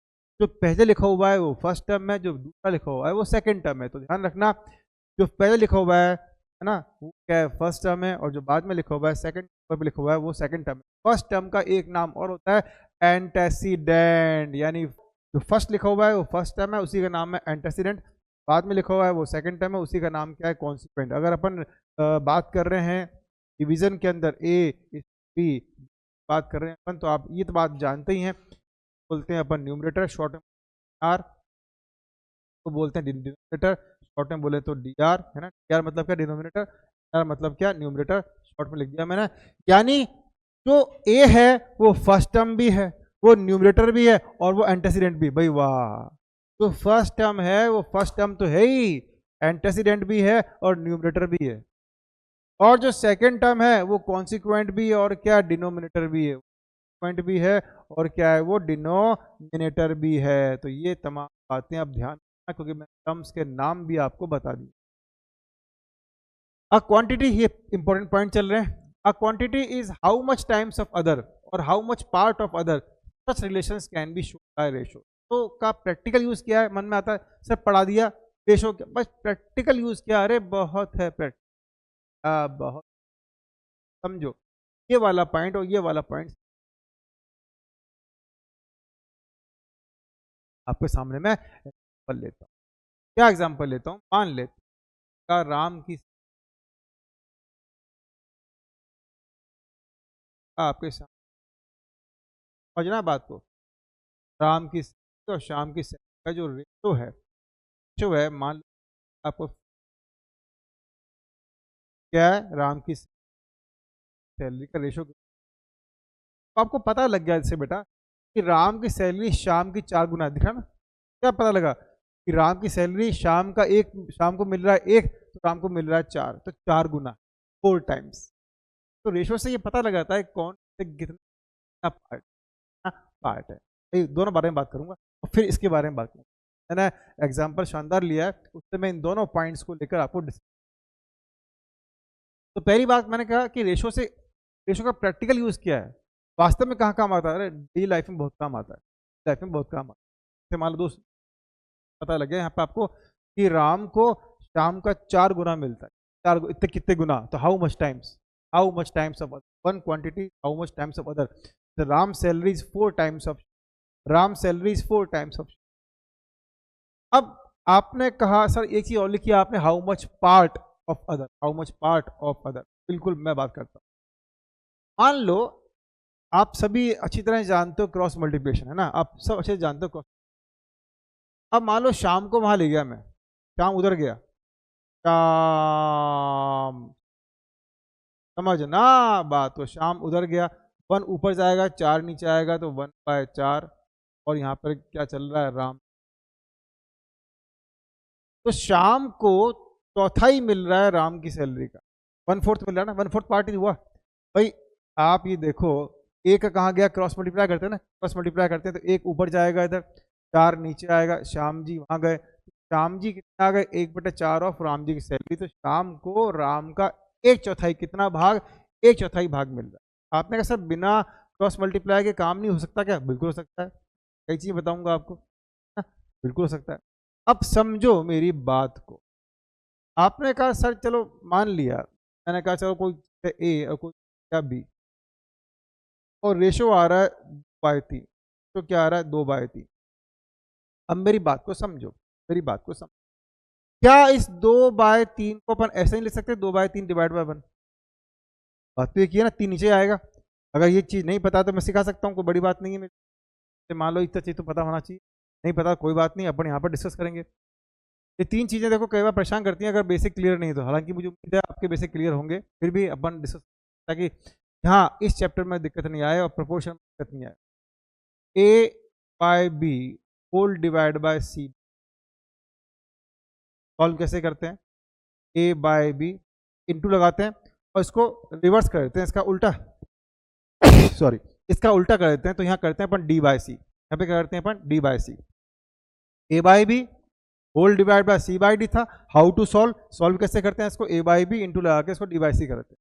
जो पहले लिखा हुआ है वो फर्स्ट टर्म है, जो दूसरा लिखा हुआ है वो सेकंड टर्म है। तो ध्यान रखना, जो पहले लिखा हुआ है ना, वो क्या है फर्स्ट टर्म है, और जो बाद में लिखा हुआ है सेकंड पर लिखा हुआ है वो सेकंड टर्म है। फर्स्ट टर्म का एक नाम और होता है एंटेसिडेंट, यानी जो फर्स्ट लिखा हुआ है वो फर्स्ट टर्म है, उसी का नाम है एंटेसिडेंट। बाद में लिखा हुआ है वो सेकंड टर्म है, उसी का नाम क्या है कॉन्सिक्वेंट। अगर अपन बात कर रहे हैं डिवीजन के अंदर ए बी बात कर रहे हैं अपन, तो आप ये तो बात जानते ही हैं, बोलते हैं अपन न्यूमरेटर शॉर्ट में आर, तो बोलते हैं डिनोमिनेटर शॉर्ट में बोले तो डी आर, है ना? डी आर मतलब क्या डिनोमिनेटर, आर मतलब क्या न्यूमरेटर, शॉर्ट में लिख दिया मैंने। यानी जो ए है वो फर्स्ट टर्म भी है, वो न्यूमरेटर भी है, और वो एंटेसिडेंट भी। भाई वाह, तो फर्स्ट टर्म है वो फर्स्ट टर्म तो है ही, एंटेसिडेंट भी है और न्यूमरेटर भी है, और जो सेकंड टर्म है वो कॉन्सिक्वेंट भी है और क्या डिनोमिनेटर भी है, पॉइंट भी है और क्या है वो डिनोमिनेटर भी है। तो ये तमाम बातें आप ध्यान रखना, क्योंकि मैं टर्म्स के नाम भी आपको बता दी। अ क्वांटिटी, ये इंपॉर्टेंट पॉइंट चल रहे हैं। A quantity is how much times of other और how much part of other such relations can be shown by ratio. तो का प्रैक्टिकल यूज क्या है? मन में आता है सर पढ़ा दिया रेशो, बस प्रैक्टिकल यूज क्या? अरे बहुत है बहुत, समझो ये वाला पॉइंट और ये वाला पॉइंट आपके सामने मैं एग्जाम्पल लेता हूँ। क्या एग्जाम्पल लेता हूँ? मान लेता का राम की आपके सामने, समझना बात को, राम की और शाम की का जो रेशो है मान लो आपको क्या है, राम की सैलरी का रेशो। तो आपको पता लग गया इससे बेटा कि राम की सैलरी शाम की 4 गुना है। दिखा ना, क्या पता लगा कि राम की सैलरी शाम को मिल रहा है 1, तो राम को मिल रहा है 4, तो 4 गुना 4 टाइम्स। तो रेशो से ये पता लगाता है कौन से कितना पार्ट है। ये दोनों बारे में बात करूंगा और फिर इसके बारे में बात करूंगा। मैंने एग्जाम्पल शानदार लिया है, उससे मैं इन दोनों पॉइंट्स को लेकर आपको तो पहली बात मैंने कहा कि रेशो का प्रैक्टिकल यूज क्या है, वास्तव में कहाँ काम आता है? अरे डेली लाइफ में बहुत काम आता है, लाइफ में बहुत काम आता है। मान लो दोस्त पता लग गया यहाँ पे आपको कि राम को शाम का 4 गुना मिलता है। 4 इतने कितने गुना, तो how much times of one quantity, how much times of other. The Ram salary is 4 times of, Ram salary is 4 times of. अब आपने कहा सर एक चीज और लिखी आपने, how much part of other, how much part of other. बिल्कुल मैं बात करता हूं, मान लो आप सभी अच्छी तरह जानते हो क्रॉस मल्टीप्लिकेशन, है ना, आप सब अच्छे से जानते हो क्रॉस। अब मान लो शाम को वहां ले गया मैं, शाम उधर गया, शाम, समझना बात, तो शाम उधर गया, 1 ऊपर जाएगा 4 नीचे आएगा, तो 1/4, और यहाँ पर क्या चल रहा है, राम। तो शाम को चौथाई मिल रहा है राम की सैलरी का, 1/4 मिल रहा है ना, 1/4 पार्ट ही हुआ भाई। आप ये देखो एक कहाँ गया, क्रॉस मल्टीप्लाई करते हैं ना, क्रॉस मल्टीप्लाई करते हैं तो 1 ऊपर जाएगा इधर, 4 नीचे आएगा, शाम जी वहां गए, शाम जी कितना आ गए, 1/4 ऑफ राम जी की सैलरी। तो शाम को राम का 1/4 कितना भाग, 1/4 भाग मिल रहा है। आपने कहा सर बिना क्रॉस मल्टीप्लाई के काम नहीं हो सकता क्या? बिल्कुल हो सकता है, कई चीजें बताऊंगा आपको, हाँ, बिल्कुल हो सकता है। अब समझो मेरी बात को, आपने कहा सर चलो मान लिया, मैंने कहा चलो कोई ए और कोई क्या बी, और रेशो आ रहा है 2/3, तो क्या आ रहा है 2/3। अब मेरी बात को समझो, मेरी बात को समझो, क्या इस 2/3 को अपन ऐसे नहीं लिख सकते, 2/3 डिवाइड बाय 1? बात तो ये की है ना, 3 नीचे आएगा। अगर ये चीज़ नहीं पता तो मैं सिखा सकता हूँ, कोई बड़ी बात नहीं है मेरे, मान लो इतना चीज़ तो पता होना चाहिए, नहीं पता कोई बात नहीं, अपन यहाँ पर डिस्कस करेंगे। ये 3 चीज़ें देखो कई बार परेशान करती हैं अगर बेसिक क्लियर नहीं तो, हालांकि मुझे उम्मीद है आपके बेसिक क्लियर होंगे, फिर भी अपन डिस्कस, ताकि हाँ इस चैप्टर में दिक्कत नहीं आए और प्रोपोर्शन में दिक्कत नहीं आए। A/B whole divide by C solve कैसे करते हैं, A/B इंटू लगाते हैं और इसको रिवर्स कर देते हैं, इसका उल्टा सॉरी इसका उल्टा कर देते हैं, तो यहाँ करते हैं अपन D/C, यहाँ पे क्या करते हैं अपन D/C। A/B whole divide bye C/D था, हाउ टू सॉल्व, सॉल्व कैसे करते हैं इसको, A/B इंटू लगा के इसको D/C करते हैं।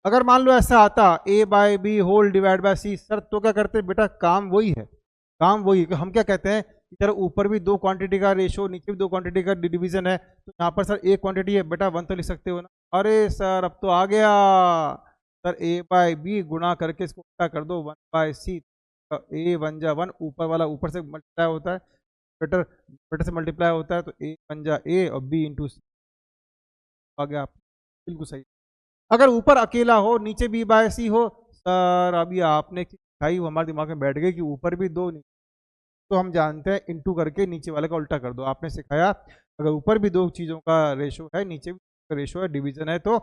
अगर मान लो ऐसा आता A/B whole divide by C sir, तो क्या करते हैं बेटा, काम वही है, काम वही है। हम क्या कहते हैं कि सर ऊपर भी 2 क्वांटिटी का रेशो, नीचे भी 2 क्वांटिटी का डिवीजन है, तो यहाँ पर सर एक क्वांटिटी है बेटा 1 तो लिख सकते हो ना। अरे सर अब तो आ गया सर, A/B गुणा करके इसको उल्टा कर दो 1/C, A 1 जा 1, ऊपर वाला ऊपर से मल्टीप्लाई होता है, बेटर बेटर से मल्टीप्लाई होता है, तो A 1 जा A और B इंटू C आ गया, आप बिल्कुल सही। अगर ऊपर अकेला हो नीचे B/C हो, सर अभी आपने सिखाई वो हमारे दिमाग में बैठ गई कि ऊपर भी 2, तो हम जानते हैं इंटू करके नीचे वाले का उल्टा कर दो। आपने सिखाया अगर ऊपर भी 2 चीज़ों का रेशो है, नीचे भी रेशो है, डिवीजन है, तो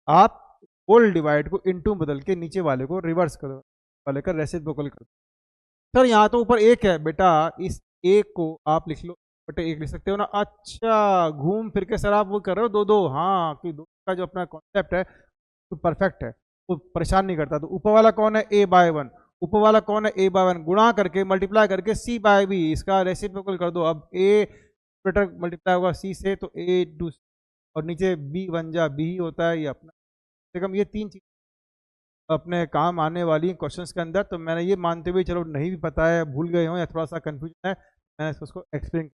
आप होल डिवाइड को इंटू बदल के नीचे वाले को रिवर्स करो, वाले का रेसिप्रोकल कर दो। सर यहाँ तो ऊपर 1 है बेटा, इस 1 को आप लिख लो बटे 1 लिख सकते हो ना। अच्छा घूम फिर के सर आप वो कर रहे हो 2-2, हाँ कि 2 का जो अपना कॉन्सेप्ट है तो परफेक्ट है, वो परेशान नहीं करता। तो ऊपर वाला कौन है, A/1, ऊपर वाला कौन है, A/1, गुणा करके मल्टीप्लाई करके C/B, इसका रेसिप्रोकल कर दो। अब A बेटर मल्टीप्लाई होगा C से, तो A टू, और नीचे B 1 जा B ही होता है, ये अपना कम ये 3 चीज अपने काम आने वाली क्वेश्चंस के अंदर। तो मैंने ये मानते हुए चलो नहीं भी पता है, भूल गए हो या थोड़ा सा कंफ्यूजन है, मैंने उसको एक्सप्लेन।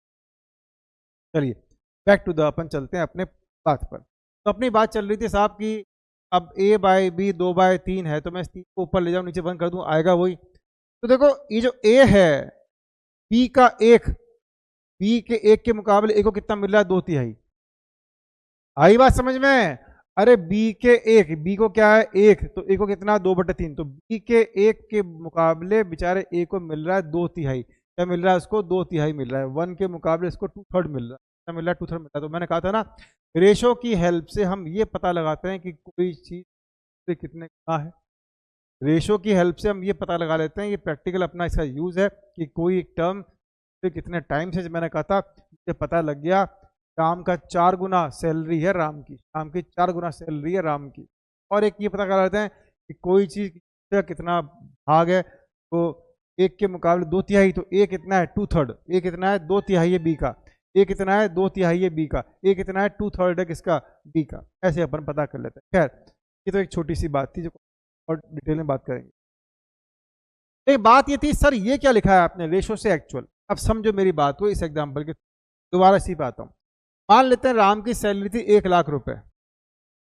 चलिए बैक टू द, अपन चलते हैं अपने बात पर। तो अपनी बात चल रही थी साहब की, अब A/B 2/3 है, तो मैं इस 3 को ऊपर ले जाऊँ नीचे बंद कर दूं, आएगा वही। तो देखो ये जो A है, B का 1, B के 1 के मुकाबले A को कितना मिल रहा है, 2/3। आई बात समझ में? अरे B के 1, B को क्या है 1, तो A को कितना 2/3, तो B के 1 के मुकाबले बेचारे A को मिल रहा है 2/3। क्या मिल रहा है उसको, 2/3 मिल रहा है। 1 के मुकाबले इसको 2/3 मिल रहा है, क्या मिल रहा है, 2/3 मिल रहा है। तो मैंने कहा था ना, रेशो की हेल्प से हम ये पता लगाते हैं कि कोई चीज से कितने गुना है। रेशो की हेल्प से हम ये पता लगा लेते हैं, ये प्रैक्टिकल अपना इसका यूज है कि कोई एक टर्म से कितने टाइम से, मैंने कहा था मुझे पता लग गया शाम का 4 गुना सैलरी है राम की, शाम की 4 गुना सैलरी है राम की। और एक ये पता कर लेते हैं कि कोई चीज़ का कितना भाग है, तो 1 के मुकाबले 2/3, तो A कितना है 2/3, A कितना है 2/3 है B का, A कितना है 2/3 है B का, A कितना है 2/3 है किसका, B का। ऐसे अपन पता कर लेते हैं। खैर ये तो एक छोटी सी बात थी जो और डिटेल में बात करेंगे। एक बात ये थी सर ये क्या लिखा है आपने, रेशो से एक्चुअल। अब समझो मेरी बात को, इस एग्जाम्पल के दोबारा इसी पे आता हूँ। मान लेते हैं राम की सैलरी थी 1,00,000 रुपए।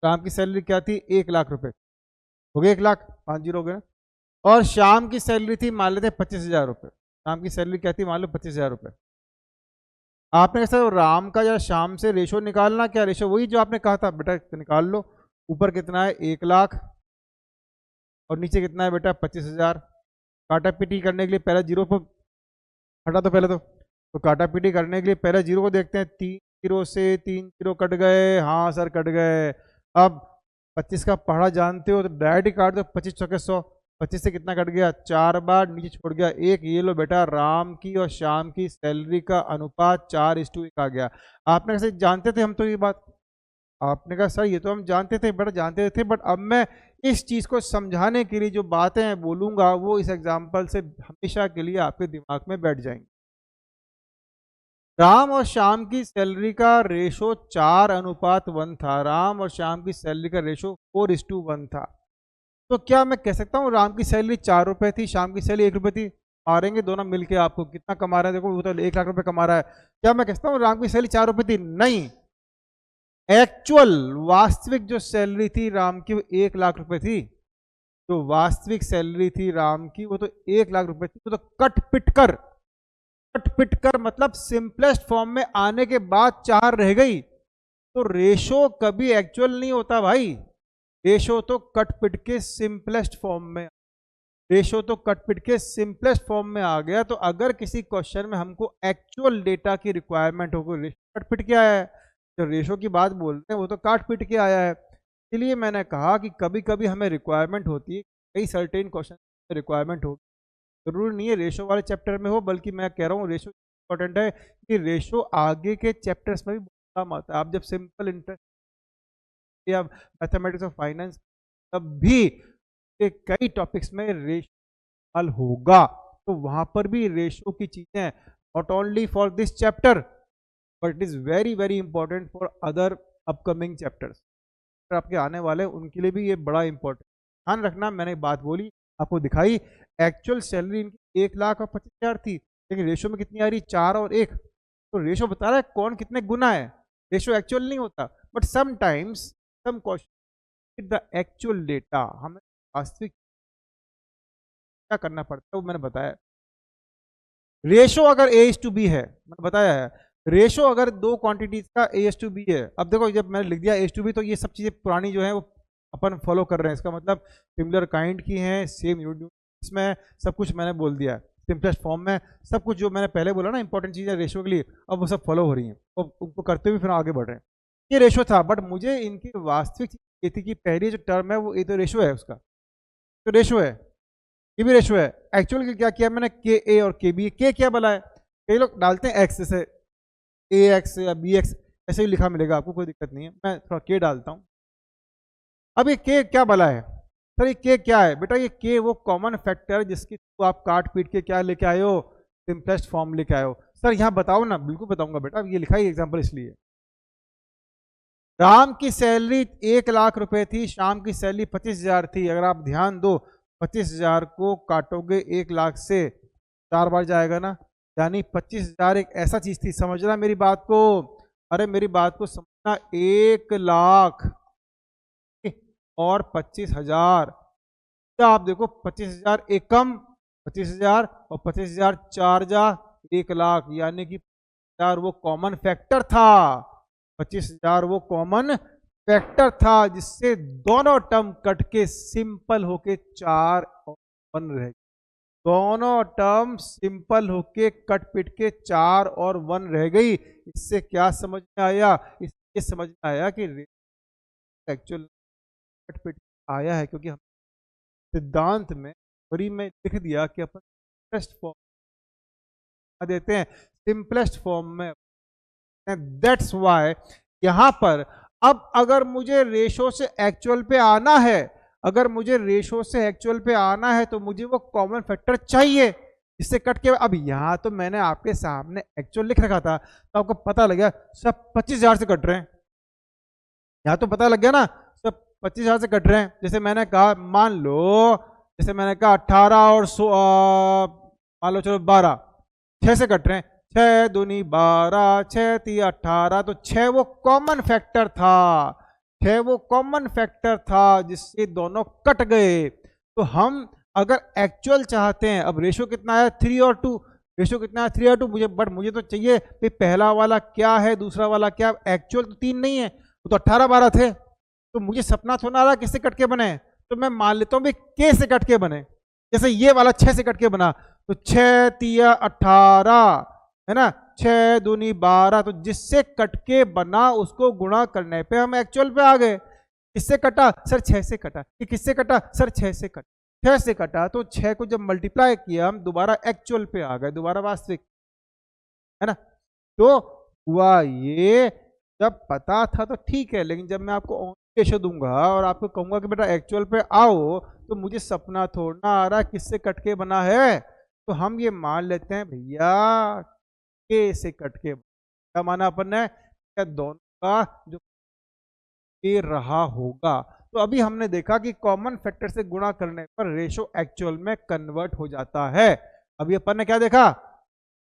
राम की सैलरी क्या थी? 1,00,000 रुपए। हो गए 1,00,000, 5 जीरो हो गए। और श्याम की सैलरी थी मान लेते हैं 25,000 रुपए। राम की सैलरी क्या थी? मान लो 25,000 रुपए। आपने कैसा राम का या श्याम से रेशो निकालना, क्या रेशो वही जो आपने कहा था बेटा निकाल लो। ऊपर कितना है? 1,00,000 और नीचे कितना है बेटा? 25,000। काटा पीटी करने के लिए पहले जीरो को हटा दो पहले तो काटा पीटी करने के लिए पहले जीरो को देखते हैं। 3 जीरो से 3 जीरो कट गए। हाँ सर कट गए। अब 25 का पहाड़ा जानते हो तो डायरेक्ट ही काट दो। 25 चौके 100। 25 से कितना कट गया? 4 बार नीचे छोड़ गया 1। ये लो बेटा राम की और श्याम की सैलरी का अनुपात 4:1 आ गया। आपने कैसे जानते थे हम तो ये बात? आपने कहा सर ये तो हम जानते थे बेटा, जानते थे, बट अब मैं इस चीज को समझाने के लिए जो बातें बोलूंगा वो इस एग्जाम्पल से हमेशा के लिए आपके दिमाग में बैठ जाएंगी। राम और श्याम की सैलरी का रेशो 4:1 था। राम और श्याम की सैलरी का रेशो 4:1 था। तो क्या मैं कह सकता हूँ राम की सैलरी 4 रुपए थी, श्याम की सैलरी 1 रुपए थी? मारेंगे दोनों मिलके आपको कितना कमा रहे हैं, देखो वो तो 1,00,000 रुपए कमा रहा है। क्या मैं कहता हूँ राम की सैलरी 4 रुपए थी? नहीं, एक्चुअल वास्तविक जो सैलरी थी राम की वो 1,00,000 रुपए थी। जो वास्तविक सैलरी थी राम की वो तो 1,00,000 रुपए थी। वो तो कट पिट कर मतलब सिंपलेस्ट फॉर्म में आने के बाद 4 रह गई। तो रेशो कभी एक्चुअल नहीं होता भाई। रेशो तो कट पिट के सिंपलेस्ट फॉर्म में, रेशो तो कट पिट के सिंपलेस्ट फॉर्म में आ गया। तो अगर किसी क्वेश्चन में हमको एक्चुअल डेटा की रिक्वायरमेंट होगी, रेशो कट पिट के आया है। जो रेशो की बात बोलते हैं वो तो काट पिट के आया है। इसलिए मैंने कहा कि कभी कभी हमें रिक्वायरमेंट होती है, कई सर्टेन क्वेश्चन में रिक्वायरमेंट होगी। जरूरी नहीं है रेशो वाले चैप्टर में हो, बल्कि मैं कह रहा हूँ रेशो इंपॉर्टेंट है कि रेशो आगे के चैप्टर्स में भी काम आता है। आप जब सिंपल इंटरेस्ट या मैथमेटिक्स ऑफ फाइनेंस तब भी कई टॉपिक्स में रेशो हल होगा, तो वहां पर भी रेशो की चीजें not only for this chapter but it is very very important for other upcoming chapters. आपके आने वाले उनके लिए भी ये बड़ा इंपॉर्टेंट ध्यान रखना। मैंने बात बोली आपको दिखाई, एक्चुअल सैलरी इनकी 1,25,000 थी, लेकिन रेशो में कितनी आ रही? 4 और 1। तो रेशो बता रहा है कौन कितने गुना है। रेशो एक्चुअल नहीं होता, but sometimes some question the actual data हमें वास्तविक क्या करना पड़ता है वो मैंने बताया। रेशो अगर A:B है, मैंने बताया है, रेशो अगर दो क्वांटिटीज का A:B है। अब देखो जब मैंने लिख दिया A:B तो ये सब चीजें पुरानी जो है वो अपन फॉलो कर रहे हैं। इसका मतलब सिमिलर काइंड की हैं, सेम यूनिट, इसमें सब कुछ मैंने बोल दिया है सिंपलेस्ट फॉर्म में। सब कुछ जो मैंने पहले बोला ना इंपॉर्टेंट चीजें रेशो के लिए, अब वो सब फॉलो हो रही हैं और उनको करते हुए फिर आगे बढ़ रहे हैं। ये रेशो था, बट मुझे इनकी वास्तविक चीज ये थी कि पहली जो टर्म है वो ये तो रेशो है, उसका तो रेशो है, ये भी रेशो है। एक्चुअल क्या किया मैंने? KA और KB। के क्या बोला है? कई लोग डालते हैं एक्स, जैसे AX या BX ऐसे ही लिखा मिलेगा आपको, कोई दिक्कत नहीं है। मैं थोड़ा K डालता हूँ। अब ये K क्या बोला है सर? ये K क्या है बेटा? ये K वो कॉमन फैक्टर जिसकी तो आप काट पीट के क्या लेके आए हो? सिंपलेस्ट फॉर्म लेके आए हो। सर यहाँ बताओ ना, बिल्कुल बताऊंगा बेटा, ये लिखा है एग्जाम्पल इसलिए। राम की सैलरी 1,00,000 रुपए थी, श्याम की सैलरी 25,000 थी। अगर आप ध्यान दो 25,000 को काटोगे 1,00,000 से 4 बार जाएगा ना, यानी 25,000 एक ऐसा चीज थी, समझना मेरी बात को, अरे मेरी बात को समझना। 1,00,000 और 25,000, क्या आप देखो 25,000 एकम, 25,000 और 25,000 4 जा 1,00,000, यानी कि 25,000 वो कॉमन फैक्टर था। 25,000 वो कॉमन फैक्टर था जिससे दोनों टर्म कट के सिंपल होके 4 और 1 रह गए। दोनों टर्म सिंपल होके कट पिट के 4 और 1 रह गई। इससे क्या समझ में आया? इससे समझ में आया कि एक्चुअल कट पिट आया है क्योंकि हम सिद्धांत में फ्री में लिख दिया कि अपन सिंपलेस्ट फॉर्म देते हैं, सिंपलेस्ट फॉर्म में। दैट्स व्हाई यहां पर अब अगर मुझे रेशो से एक्चुअल पे आना है, अगर मुझे रेशो से एक्चुअल पे आना है तो मुझे वो कॉमन फैक्टर चाहिए जिससे कट के। अब यहाँ तो मैंने आपके सामने एक्चुअल लिख रखा था तो आपको पता लग गया सब 25,000 से कट रहे हैं। यहाँ तो पता लग गया ना सब 25,000 से कट रहे हैं। जैसे मैंने कहा, मान लो जैसे मैंने कहा 18 और मान लो चलो 12, 6 से कट रहे हैं। 6 दूनी 12, 6 3 18, तो 6 वो कॉमन फैक्टर था, 6 वो कॉमन फैक्टर था जिससे दोनों कट गए। तो हम अगर एक्चुअल चाहते हैं, अब रेशो कितना है 3 और 2, रेशो कितना है 3 और 2, मुझे तो चाहिए कि पहला वाला क्या है दूसरा वाला क्या। एक्चुअल तो 3 नहीं है, वो तो 18 12 थे, तो मुझे सपना थोड़ा आ रहा किससे कट के बने, तो मैं मान लेता हूँ के से कट के बने। जैसे ये वाला 6 से कट के बना, तो 6 3 18 है ना, 6 दूनी 12, तो जिससे कट के बना उसको गुणा करने पे हम एक्चुअल पे आ गए। किससे कटा सर 6 से कटा, कि किससे कटा सर 6 से कटा, 6 से कटा, तो 6 को जब मल्टीप्लाई किया हम दोबारा एक्चुअल पे आ गए, दोबारा वास्तविक, है ना। तो हुआ ये, जब पता था तो ठीक है, लेकिन जब मैं आपको रेशो दूंगा और आपको कहूंगा कि बेटा एक्चुअल पे आओ, तो मुझे सपना थोड़ना आ रहा किससे कट के बना है, तो हम ये मान लेते हैं भैया के से कट के। क्या माना अपन ने, क्या दोनों का जो के रहा होगा। तो अभी हमने देखा कि कॉमन फैक्टर से गुणा करने पर रेशो एक्चुअल में कन्वर्ट हो जाता है। अभी अपन ने क्या देखा,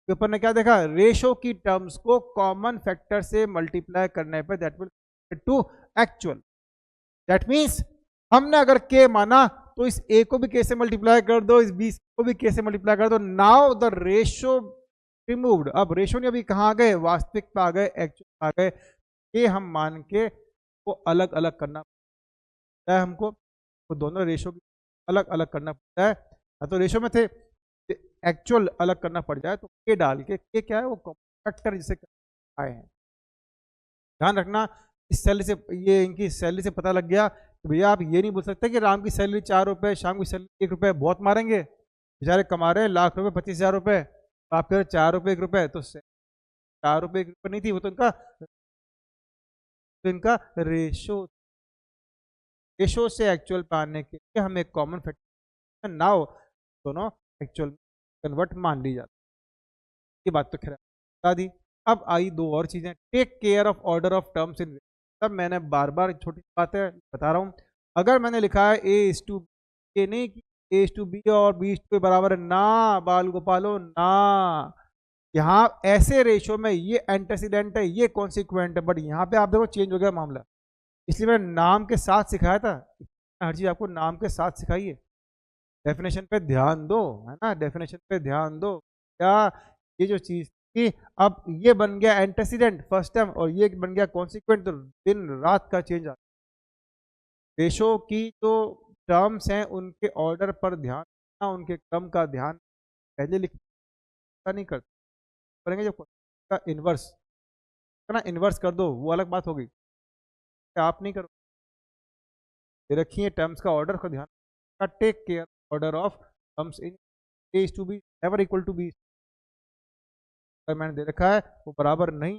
पेपर ने क्या देखा, रेशो की टर्म्स को कॉमन फैक्टर से मल्टीप्लाई करने पे that will to actual. That means हमने अगर के माना तो इस ए को भी के से मल्टीप्लाई कर दो, इस बी को भी के से मल्टीप्लाई कर दो। नाउ द रेशो रिमूव्ड, अब रेशो ने अभी कहाँ आ गए, वास्तविक पे आ गए, एक्चुअल आ गए। ये हम मान के वो अलग अलग करना पड़ता है हमको, वो दोनों रेशो अलग अलग करना पड़ता है। तो रेशो में थे, एक्चुअल अलग करना पड़ जाए तो के डाल के क्या है वो फैक्टर जिसे आए हैं। ध्यान रखना, इस सैलरी से, ये इनकी सैलरी से पता लग गया कि भैया आप ये नहीं बोल सकते कि राम की सैलरी 4 रुपए, शाम की सैलरी 1 रुपए, बहुत मारेंगे, बेचारे कमा रहे हैं लाख रुपए 25,000 रुपए, तो आप कह रहे 4 रुपए 1 रुपए, तो 4 रुपए 1 रुपए नहीं थी, वो तो इनका रेशो, रेशो से एक्चुअल पाने के लिए हमें कॉमन फैक्टर नाउ दोनों एक्चुअल कन्वर्ट मान ली जाती, ये बात तो खैर बता दी। अब आई दो और चीजें, take care of order of terms in, तब मैंने बार बार छोटी बातें बता रहा हूँ। अगर मैंने लिखा है A:2, ये नहीं कि A:B और B:2 बराबर है, ना बाल गोपालो ना, यहाँ ऐसे रेशो में ये एंटेसिडेंट है ये कॉन्सिक्वेंट है, बट यहाँ पे आप देखो चेंज हो गया मामला, इसलिए मैंने नाम के साथ सिखाया था, हर चीज आपको नाम के साथ सिखाइए। डेफिनेशन पे ध्यान दो, है ना, डेफिनेशन पे ध्यान दो। क्या ये जो चीज थी, अब ये बन गया एंटेसिडेंट फर्स्ट टर्म और ये बन गया कॉन्सिक्वेंट, तो दिन रात का चेंज आ, रेशो की जो टर्म्स हैं उनके ऑर्डर पर ध्यान, उनके क्रम का ध्यान पहले लिखना नहीं करते, करेंगे जब का इन्वर्स ना, इन्वर्स कर दो वो अलग बात होगी, आप नहीं करो, दे रखिए टर्म्स का ऑर्डर का ध्यान, take care order of terms in A:B never equal to B, मैंने दे रखा है वो बराबर नहीं,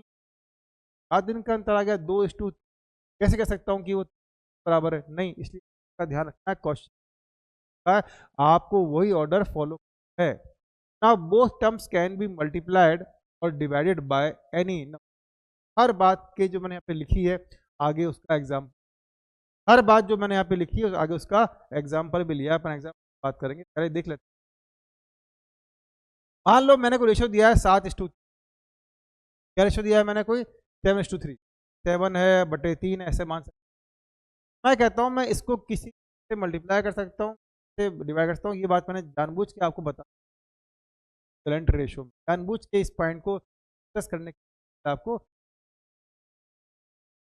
7 दिन का अंतर आ गया, 2:2 कैसे कह सकता हूँ कि वो बराबर है नहीं, इसलिए का ध्यान रखना है, क्वेश्चन आपको वही ऑर्डर फॉलो है। Now both terms can be multiplied और डिवाइडेड बाय एनी, हर बात के जो मैंने यहाँ पे लिखी है आगे उसका एग्जाम्पल, हर बात जो मैंने यहाँ पे लिखी है आगे उसका एग्जाम्पल भी लिया, अपन एग्जाम्पल बात करेंगे, पहले देख लेते। मान लो मैंने कोई रेशो दिया है 7:3, क्या रेशो दिया है मैंने, कोई 7:3, 7 है बटे 3 ऐसे मान सकते, मैं कहता हूँ मैं इसको किसी से मल्टीप्लाई कर सकता हूँ, से डिवाइड कर सकता हूँ, ये बात मैंने जानबूझ के आपको बता, करंट रेशो में जानबूझ के इस पॉइंट को डिस्कस करने के लिए आपको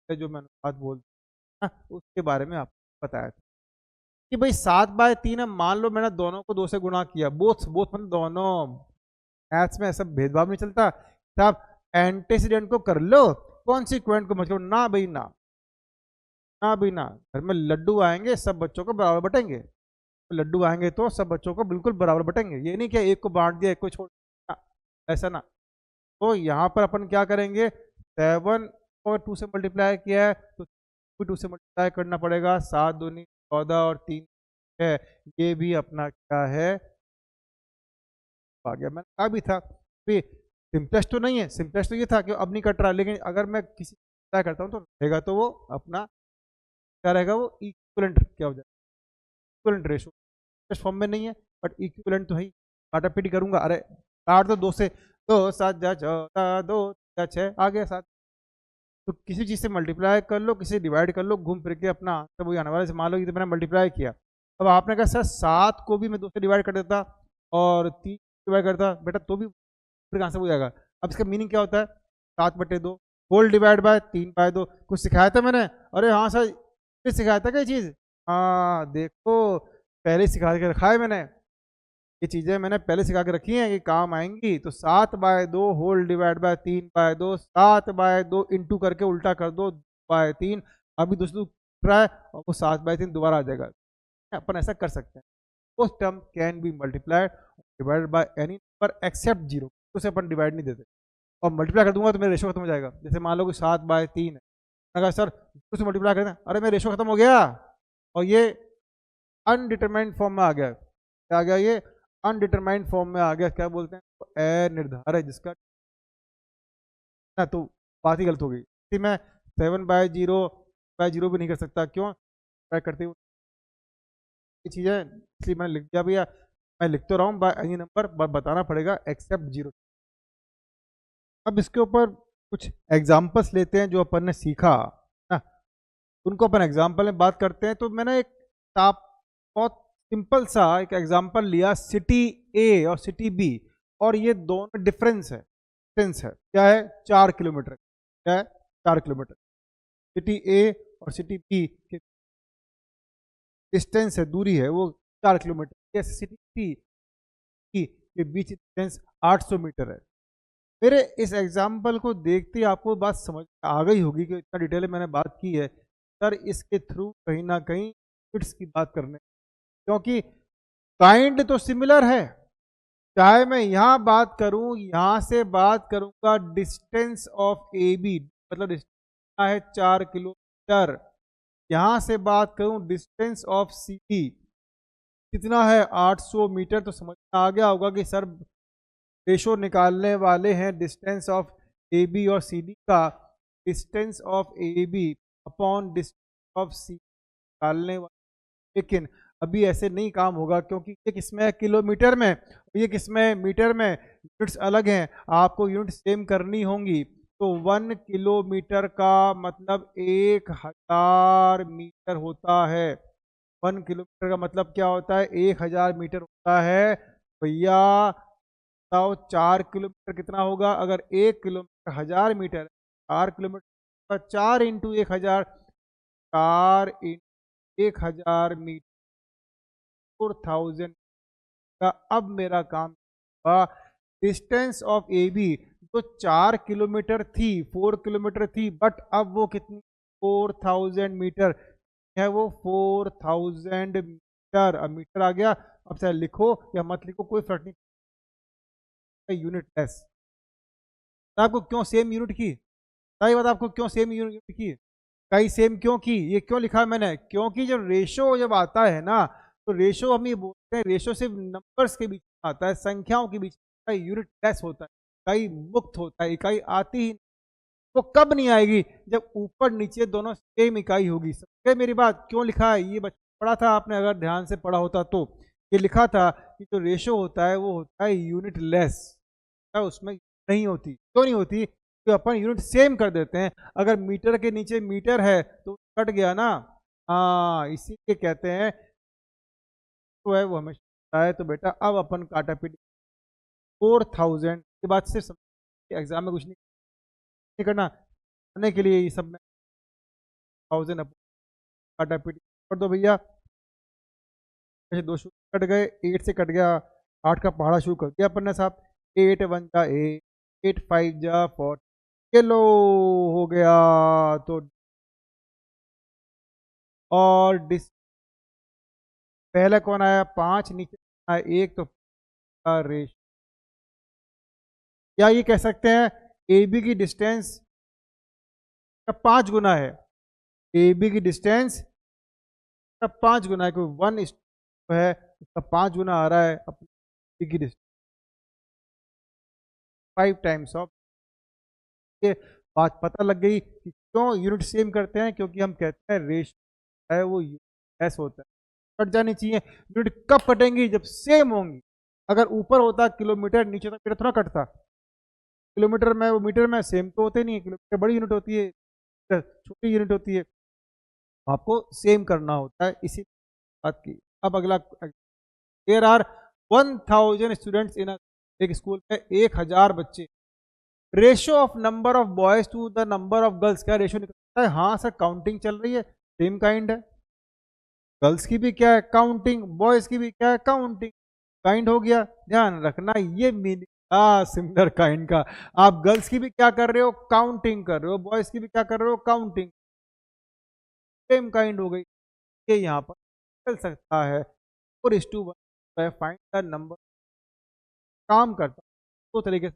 जो मैंने बात बोल उसके बारे में आपको बताया था कि भाई 7/3 है, मान लो मैंने दोनों को 2 से गुणा किया, बोथ बोथ मतलब दोनों, मैथ्स में ऐसा भेदभाव नहीं चलता, आप एंटीसीडेंट को कर लो कॉन्सिक्वेंट को मत करो, ना भाई ना, ना भाई ना, घर में लड्डू आएंगे सब बच्चों को बराबर बटेंगे, लड्डू आएंगे तो सब बच्चों को बिल्कुल बराबर बटेंगे, ये नहीं कि एक को बांट दिया एक को छोड़ दिया, ऐसा ना। तो यहाँ पर अपन क्या करेंगे, 7 और 2 से मल्टीप्लाई किया है तो 2 से मल्टीप्लाई करना पड़ेगा, 7 दूनी 14 और 3 है, ये भी अपना क्या है आ गया, मैंने कहा भी था सिंपलेस्ट तो नहीं है, सिंपलेस्ट तो ये था कि अब नहीं कट रहा, लेकिन अगर मैं किसी ट्राई करता हूँ तो रहेगा, तो वो अपना क्या रहेगा, वो इक्विवेलेंट क्या हो जाएगा, इक्विवेलेंट रेशो फॉर्म में नहीं है बट इक्विवेलेंट तो है, काटा पीटी करूंगा, अरे काट तो 2 से 2 7 जा 14, 2 या 6 आ गया 7। तो किसी चीज़ से मल्टीप्लाई कर लो, किसी डिवाइड कर लो, घूम फिर के अपना आंसर वही आने वाला है। जैसे मान लो कि तो मैंने मल्टीप्लाई किया, अब आपने कहा सर 7 को भी मैं 2 से डिवाइड कर देता और 3 डिवाइड करता, बेटा तो भी फिर आंसर हो जाएगा। अब इसका मीनिंग क्या होता है? 7/2 होल डिवाइड बाय 3/2। कुछ सिखाया था मैंने? अरे हाँ सर, फिर सिखाया था क्या चीज़? हाँ देखो, पहले ही सिखा के रखा है मैंने, ये चीज़ें मैंने पहले सिखा के रखी हैं कि काम आएंगी। तो 7/2 होल डिवाइड बाय 3/2, 7/2 इंटू करके उल्टा कर दो 2/3, अभी दोस्तों रहा है और वो 7/3 दोबारा आ जाएगा। अपन ऐसा कर सकते हैं, उस term can be multiplied divided by any number except 0, उसे अपन डिवाइड नहीं देते। और मल्टीप्लाई कर दूंगा तो मेरा रेशो खत्म हो जाएगा। जैसे मान लो कि 7/3 है, अगर सर उससे मल्टीप्लाई करना, अरे मेरा रेशो खत्म हो गया और ये अनडिटरमाइंड फॉर्म में आ गया। क्या आ गया? ये अनडिटरमाइंड फॉर्म में आ गया। क्या बोलते हैं? तो अनिर्धारित है जिसका ना, तो बात ही गलत हो गई। इसी में 7/0 भी नहीं कर सकता। क्यों? ट्राई करते हुए ये चीज़ें, इसलिए मैंने लिख दिया भैया, मैं लिख तो रहा हूँ बाय एनी नंबर, बताना पड़ेगा एक्सेप्ट 0। अब इसके ऊपर कुछ एग्जाम्पल्स लेते हैं जो अपन ने सीखा ना, उनको अपन एग्जाम्पल में बात करते हैं। तो मैंने एक आप बहुत सिंपल सा एक एग्जाम्पल लिया, सिटी ए और सिटी बी, और ये दोनों डिफरेंस है। क्या है? 4 किलोमीटर। क्या है? 4 किलोमीटर। सिटी ए और सिटी बी के डिस्टेंस है, दूरी है वो 4 किलोमीटर। जैसे सिटी सी के बीच डिस्टेंस 800 मीटर है। मेरे इस एग्जाम्पल को देखते ही आपको बात समझ आ गई होगी कि इतना डिटेल में मैंने बात की है सर, इसके थ्रू कहीं ना कहीं फिट्स की बात करने, क्योंकि काइंड तो सिमिलर है। चाहे मैं यहाँ बात करूँ, यहाँ से बात करूँगा डिस्टेंस ऑफ ए बी, मतलब डिस्टेंस है 4 किलोमीटर। यहाँ से बात करूँ डिस्टेंस ऑफ सी डी कितना है? 800 मीटर। तो समझ में आ गया होगा कि सर रेशो निकालने वाले हैं डिस्टेंस ऑफ ए बी और सी डी का, distance of A B upon distance of C निकालने वाले। लेकिन अभी ऐसे नहीं काम होगा, क्योंकि ये किसमें है? किलोमीटर में, ये किसमें है? मीटर में। यूनिट्स अलग हैं, आपको यूनिट सेम करनी होंगी। तो 1 किलोमीटर का मतलब 1000 मीटर होता है। 1 किलोमीटर का मतलब क्या होता है? 1000 मीटर होता है। भैया बताओ 4 किलोमीटर कितना होगा? अगर 1 किलोमीटर 1000 मीटर है, 4 किलोमीटर 4 इंटू 1000, 4 इंटू 1000 मीटर 4000 का। अब मेरा काम हुआ डिस्टेंस ऑफ ए बी, तो 4 किलोमीटर थी, 4 किलोमीटर थी, बट अब वो कितनी? 4000 मीटर है, वो 4000 मीटर। अब मीटर आ गया। अब चाहे लिखो या मत लिखो कोई फर्क नहीं, यूनिट लेस। आपको क्यों सेम यूनिट की? सही बात, आपको क्यों सेम यूनिट की? कई सेम क्यों की? ये क्यों लिखा है मैंने? क्योंकि जब रेशो जब आता है ना, तो रेशो हम ये बोलते हैं, रेशो सिर्फ नंबर्स के बीच में आता है, संख्याओं के बीच में। यूनिट लेस होता है, इकाई मुक्त होता है, इकाई आती ही वो कब नहीं आएगी? जब ऊपर नीचे दोनों सेम इकाई होगी। समझे मेरी बात? क्यों लिखा है ये? पढ़ा था आपने, अगर ध्यान से पढ़ा होता तो ये लिखा था कि जो रेशो होता है वो होता है यूनिट लेस, उसमें नहीं होती। क्यों नहीं होती? तो अपन यूनिट सेम कर देते हैं। अगर मीटर के नीचे मीटर है तो कट गया ना, हाँ इसीलिए कहते हैं तो है वो हमेशा है। तो बेटा अब अपन काटा पीटी 4000 के बाद सिर्फ एग्जाम में कुछ नहीं करना, करने के लिए ये सब में 1000 काटा पीटी कर दो भैया। ऐसे 2 शुरू कट गए, 8 से कट गया, 8 का पहाड़ा शुरू कर दिया अपन ने साहब। 8 1 जा 8, 8 5 जा 4, चलो हो गया। तो और पहले कौन आया? 5, नीचे आया 1, तो रेश, या ये कह सकते हैं ए बी की डिस्टेंस का 5 गुना है। ए बी की डिस्टेंस का 5 गुना है, क्योंकि 1 है उसका 5 गुना आ रहा है अपनी की डिस्टेंस 5 टाइम्स ऑफ। ये बात पता लग गई कि क्यों यूनिट सेम करते हैं, क्योंकि हम कहते हैं रेशियो है वो एस होता है। कट जानी चाहिए। यूनिट कब कटेंगी? जब सेम होंगी। अगर ऊपर होता किलोमीटर, नीचे तक मीटर थोड़ा कटता। किलोमीटर में वो मीटर में सेम तो होते नहीं है, किलोमीटर बड़ी यूनिट होती है, छोटी यूनिट होती है, आपको सेम करना होता है, इसी बात की। अब अगला, देयर आर 1000 स्टूडेंट्स इन एक स्कूल में 1000 बच्चे, ratio of number of boys to the number of girls, क्या रेशियो निकलता है? हाँ सर, काउंटिंग चल रही है, सेम काइंड है, गर्ल्स की भी क्या है काउंटिंग, बॉयज की भी क्या है काउंटिंग, काइंड हो गया। ध्यान रखना ये मीनिंग सिमिलर काइंड का, आप गर्ल्स की भी क्या कर रहे हो काउंटिंग कर रहे हो, बॉयज की भी क्या कर रहे हो काउंटिंग, सेम काइंड हो गई। ये यहाँ पर चल सकता है, 4:1 फाइंड द नंबर, काम करता दो तरीके से।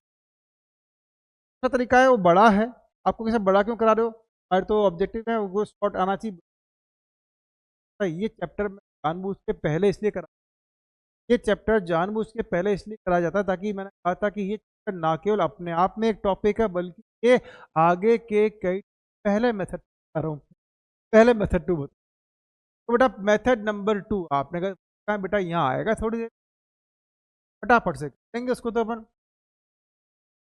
दूसरा तरीका है वो बड़ा है, आपको कैसे बड़ा क्यों करा रहे हो, हमारे तो ऑब्जेक्टिव है वो शॉर्ट आना चाहिए। ये चैप्टर में जानबूझ के पहले इसलिए करा, ये चैप्टर जानबूझ के पहले इसलिए कराया जाता है ताकि मैंने कहा था कि ये चैप्टर ना केवल अपने आप में एक टॉपिक है, बल्कि ये आगे के कई, पहले मेथड बता रहा हूँ, पहले मेथड 2 बता, तो बेटा मेथड नंबर 2 आपने कहा बेटा यहाँ आएगा थोड़ी देर, फटाफट से करेंगे उसको, तो अपन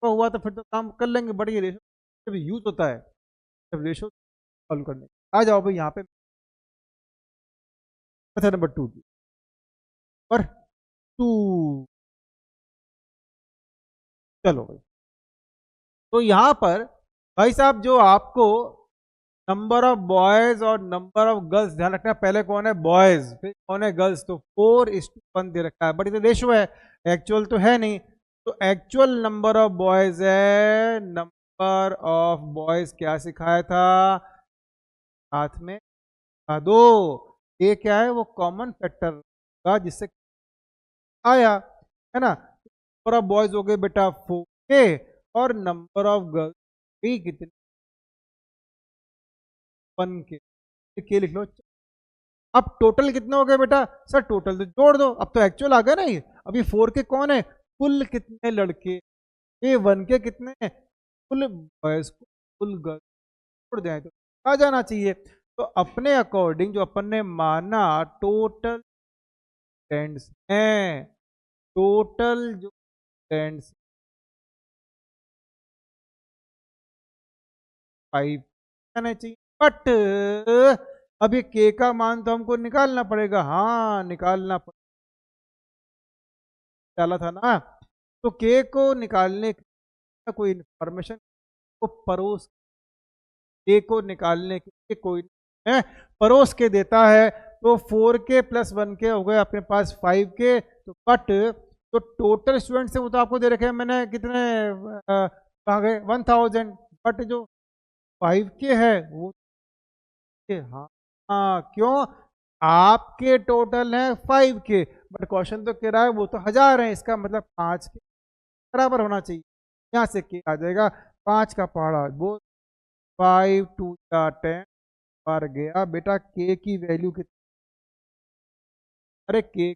तो हुआ तो फिर तो काम कर लेंगे, बट ये रेशो जब यूज होता है, जब रेशो सॉल्व करने, आ जाओ भाई यहाँ पे मेथड नंबर 2 की, और 2, चलो भाई, तो यहाँ पर भाई साहब जो आपको नंबर ऑफ बॉयज और नंबर ऑफ गर्ल्स ध्यान रखना, पहले कौन है बॉयज फिर कौन है गर्ल्स, तो 4:1 दे रखा है, बट ये तो रेशो है, एक्चुअल तो है नहीं, तो एक्चुअल नंबर ऑफ बॉयज है, नंबर ऑफ बॉयज क्या सिखाया था साथ में दो, ये क्या है वो कॉमन फैक्टर का जिससे आया है ना, नंबर ऑफ बॉयज हो गए बेटा 4 के, और नंबर ऑफ गर्ल्स भी कितने 1 के लिख लो। अब टोटल कितने हो गए बेटा, सर टोटल तो जोड़ दो, अब तो एक्चुअल आ गया ना ये, अभी 4 के कौन है, कुल कितने लड़के, ये 1 के कितने हैं कुल बॉयज, कुल गर्ल्स जोड़ जाए तो आ जाना चाहिए। तो अपने अकॉर्डिंग जो अपन ने माना टोटल स्टूडेंट्स हैं, टोटल जो स्टूडेंट्स 5 आना चाहिए, बट अब ये के का मान तो हमको निकालना पड़ेगा, हाँ निकालना डाला था ना, तो के को निकालने का कोई इंफॉर्मेशन को परोस, के को निकालने के लिए कोई है परोस के देता है, तो 4 के प्लस 1 के हो गए अपने पास 5 के, तो बट तो टोटल स्टूडेंट्स है वो तो आपको दे रखे हैं मैंने कितने, कहाँ गए 1000, बट जो 5 के है वो के, हाँ हाँ क्यों, आपके टोटल है 5 के, बट क्वेश्चन तो कह रहा है वो तो 1000 है, इसका मतलब 5 के बराबर होना चाहिए, यहाँ से के आ जाएगा 5 का पहाड़ा वो 5 2 10 पर गया बेटा, के की वैल्यू कितनी, अरे के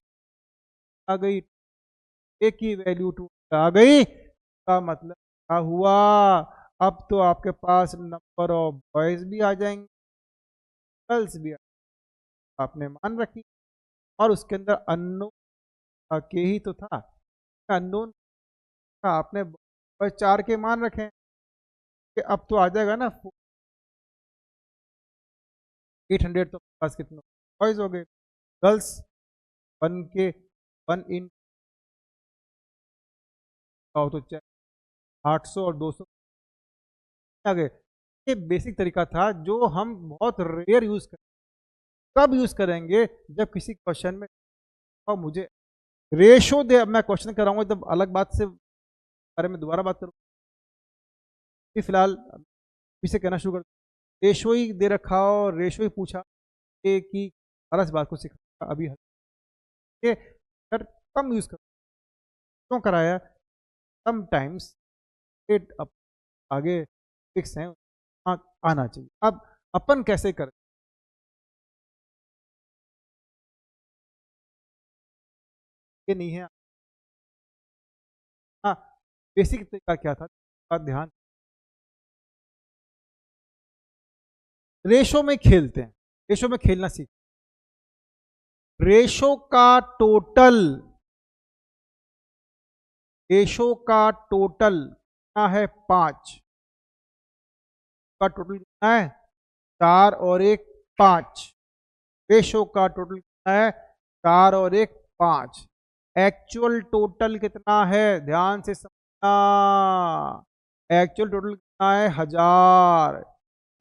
आ गई, के की वैल्यू 2 आ गई, का मतलब क्या हुआ, अब तो आपके पास नंबर ऑफ बॉयज भी आ जाएंगे, गर्ल्स भी आपने मान रखी, और उसके अंदर अननोन के ही तो था, अननोन का आपने बस 4 के मान रखे, अब तो आ जाएगा ना 800, तो पास कितने बॉयज हो गए, गर्ल्स 1 के 1 इन तो 800 और 200 आ गए। ये बेसिक तरीका था जो हम बहुत रेयर यूज करें, कब यूज करेंगे जब किसी क्वेश्चन में और मुझे रेशो दे, अब मैं क्वेश्चन कराऊंगा तब अलग बात से बारे में दोबारा बात करूँ, फिलहाल इसे कहना शुरू कर, रेशो ही दे रखा और रेशो ही पूछा कि सारा बात को सिखा, अभी सर कम यूज कर क्यों कराया, समटाइम्स अब आगे फिक्स है आना चाहिए, अब अपन कैसे करें, ये नहीं है, हाँ बेसिक तरीका क्या था, बात ध्यान, रेशो में खेलते हैं, रेशो में खेलना सीख, रेशो का टोटल, रेशो का टोटल कितना है 5 का टोटल कितना है 4 और 1 5। रेशो का टोटल कितना है 4 और 1 5। एक्चुअल टोटल कितना है, ध्यान से समझना, एक्चुअल टोटल कितना है 1000।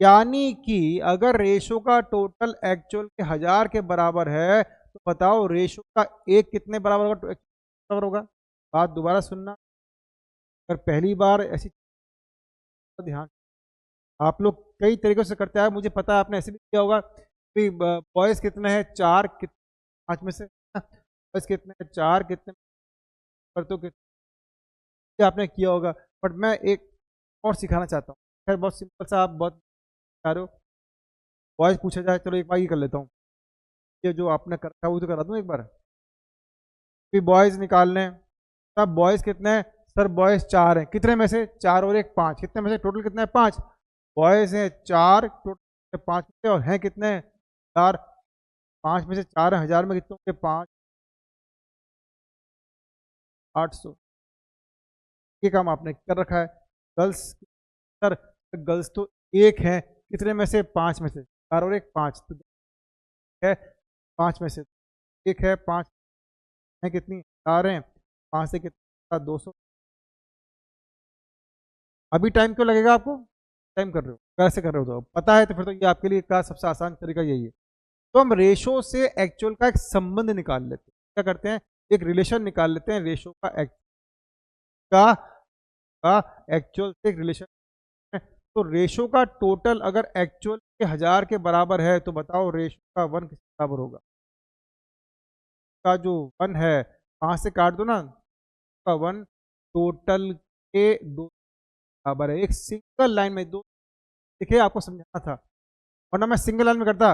यानी कि अगर रेशो का टोटल एक्चुअल के 1000 के बराबर है तो बताओ रेशो का एक कितने बराबर होगा, बराबर होगा। बात दोबारा सुनना, अगर पहली बार ऐसी तो ध्यान, आप लोग कई तरीकों से करते हैं, मुझे पता है आपने ऐसे भी किया होगा कि बॉयज कितने हैं 4 5 में से, बॉयज कितने हैं 4 कितने पर, तो कितने आपने किया होगा। बट मैं एक और सिखाना चाहता हूँ, खैर बहुत सिंपल सा, आप बहुत चाह रहे हो बॉयज पूछा जाए, चलो एक बार ये कर लेता हूँ, ये जो आपने करता है वो तो करा दूँ एक बार। फिर बॉयज निकालने, तब बॉयज कितने हैं सर, बॉयज 4 हैं, कितने में से 4 और 1 5, कितने में से टोटल कितने हैं 5, बॉयज हैं 4 टोटल 5 में से, और हैं कितने 4, 5 में से 4 है, 1000 में कितने होंगे 5, 800। ये काम आपने कर रखा है। गर्ल्स सर, गर्ल्स तो 1 है, कितने में से 5 में से, 4 और 1 5, तो है 5 में से 1 है, 5 है कितनी 4 हैं, 5 से कितना 200। अभी टाइम क्यों लगेगा आपको, टाइम कर रहे हो, कैसे कर रहे हो, तो पता है तो फिर तो ये आपके लिए का सबसे आसान तरीका यही है। तो हम रेशो से एक्चुअल का एक संबंध निकाल लेते हैं, क्या करते हैं एक रिलेशन निकाल लेते हैं, रेशो का का एक्चुअल से एक रिलेशन है। तो रेशो का टोटल अगर एक्चुअल के 1000 के बराबर है तो बताओ रेशो का 1 किस बराबर होगा, का जो 1 है 5 से काट दो ना, का 1 टोटल के 2 बराबर है। एक सिंगल लाइन में 2, देखिए आपको समझाना था वरना मैं सिंगल लाइन में करता।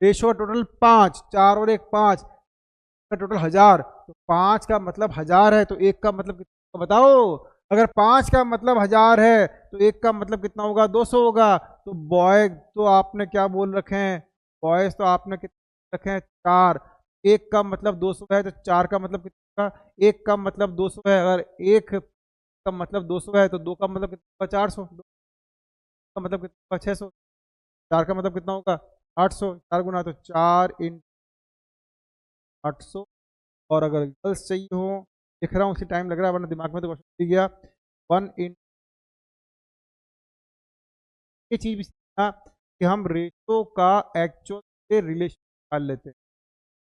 रेशो टोटल 5, 4 और 1 5 का टोटल 1000, तो 5 का मतलब 1000 है, तो 1 का मतलब कितना बताओ। अगर 5 का मतलब 1000 है तो 1 का मतलब कितना होगा 200 होगा। तो बॉय तो आपने क्या बोल रखे हैं, बॉयज तो आपने कितने रखे हैं 4, 1 का मतलब 200 है तो 4 का मतलब कितना होगा, 1 का मतलब 200 है, अगर 1 का मतलब 200 है तो 2 का मतलब कितना होगा 400, 2 का मतलब कितना होगा 600, 4 का मतलब कितना होगा 800, 4 गुना तो 4 × 800। और अगर गर्ल्स चाहिए हो, लिख रहा हूँ उसी टाइम लग रहा है वरना दिमाग में तो क्वेश्चन दिख गया 1 × ये चीज भी सीखना कि हम रेशो का एक्चुअल से रिलेशन निकाल लेते हैं,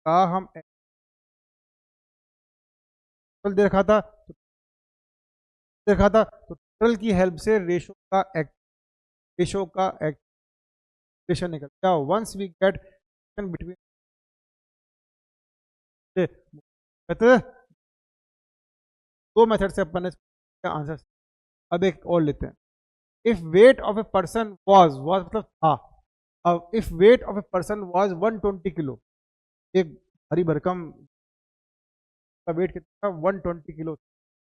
का हम एक्चुअल दे रखा था तो टोटल की हेल्प से रेशो का एक्सप्रेशन निकल गया। वंस वी गेट बिटवीन दो मेथड से अपन आंसर। अब एक और लेते हैं, if weight of a person was मतलब था, अब if weight of a person was 120 kilo, एक हरी भरकम का वेट कितना 120 किलो,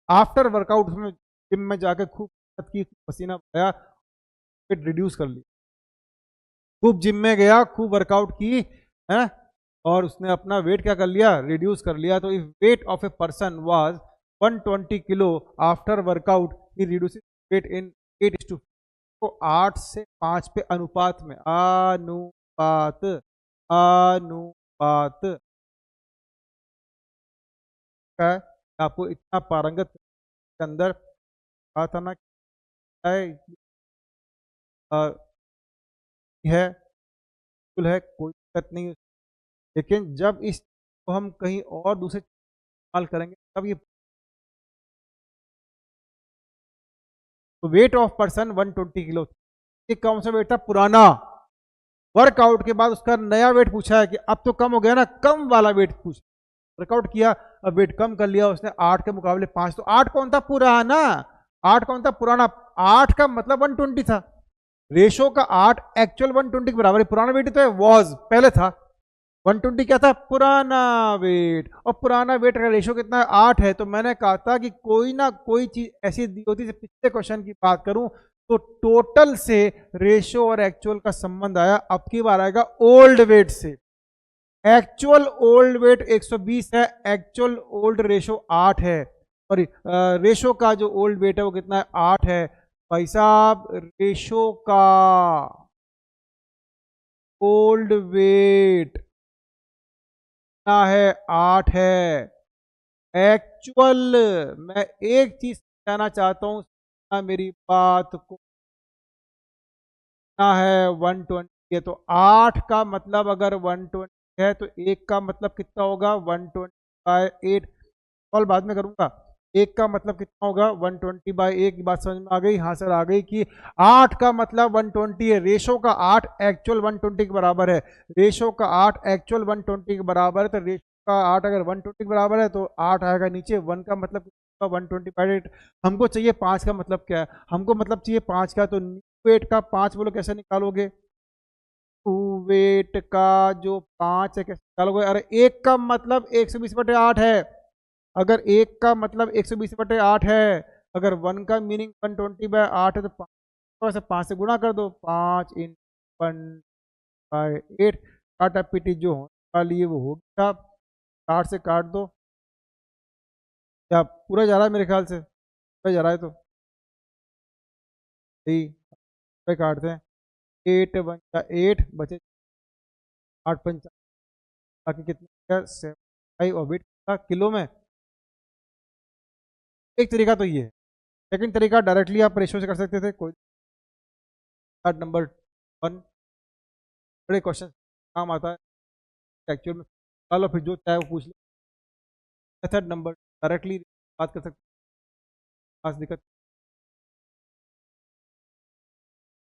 आफ्टर वर्कआउट उसमें जिम में जाकर खूब की पसीना बहाया, वेट रिड्यूस कर लिया, खूब जिम में गया खूब वर्कआउट की है और उसने अपना वेट क्या कर लिया रिड्यूस कर लिया। तो if weight of a person was 120 kilo after workout he reduce weight in 8:4, तो 8 से 5 पे अनुपात में, अनुपात अनुपात है। आपको इतना पारंगत के अंदर कहा था ना है बिल्कुल है, कोई दिक्कत नहीं है, लेकिन जब इस को हम कहीं और दूसरे इस्तेमाल करेंगे तब ये, तो वेट ऑफ पर्सन 120 किलो, ये कौन सा वेट था पुराना, वर्कआउट के बाद उसका नया वेट पूछा है कि अब तो कम हो गया ना, कम वाला वेट पूछा, वर्कआउट किया अब वेट कम कर लिया उसने 8 के मुकाबले 5, तो 8 कौन था पुराना, 8 कौन था पुराना, 8 का मतलब 120 था, रेशो का 8 एक्चुअल 120 के बराबर है, पुराना वेट तो है वॉज पहले था, 120 क्या था पुराना वेट, और पुराना वेट का रेशो कितना है 8 है। तो मैंने कहा था कि कोई ना कोई चीज ऐसी दी होती है, पिछले क्वेश्चन की बात करूं तो टोटल से रेशो और एक्चुअल का संबंध आया, अब की बार आएगा ओल्ड वेट से, एक्चुअल ओल्ड वेट 120 है, एक्चुअल ओल्ड रेशो 8 है, सॉरी, रेशो का जो ओल्ड वेट है वो कितना है, 8 है भाई साहब। रेशो का ओल्ड वेट कितना है, 8 है। एक्चुअल, मैं एक चीज कहना चाहता हूँ, मेरी बात को, कितना है, 120 है। तो 8 का मतलब अगर 120 है तो एक का मतलब कितना होगा, 120/8। कॉल बाद में करूंगा। एक का मतलब कितना होगा, 120/8 की बात समझ में आ गई? हाँ सर आ गई कि 8 का मतलब 120 है। रेशो का 8 एक्चुअल 120 के बराबर है। रेशो का 8 एक्चुअल 120 के बराबर है। तो रेशो का 8 अगर 120 के बराबर है तो 8 आएगा नीचे। 1 का मतलब 120/8। हमको चाहिए 5 का मतलब क्या है, हमको मतलब चाहिए 5 का। तो वेट का 5 बोलो कैसे निकालोगे, टू वेट का जो 5 है कैसे निकालोगे? अरे एक का मतलब 120/8 है। अगर एक का मतलब 120/8 है, अगर वन का मीनिंग 120/8 है, तो पाँच से 5 से गुणा कर दो। 5 इन 1/8। काटा पीटी जो होने वाली है वो होगी आप 8 से काट दो। क्या पूरा जा रहा है? मेरे ख्याल से पूरा जा रहा है। तो यही पे काटते हैं। 8 वन का 8 बचे 8 पंचा, बाकी कितना 7 और वेट का किलो में। एक तरीका तो ये है। सेकंड तरीका डायरेक्टली आप रेशियो से कर सकते थे। कोई कार्ड नंबर 1 बड़े क्वेश्चन काम आता है एक्चुअल में। लो फिर जो चाहे वो पूछ ले। मेथड नंबर डायरेक्टली बात कर सकते हैं, खास दिक्कत।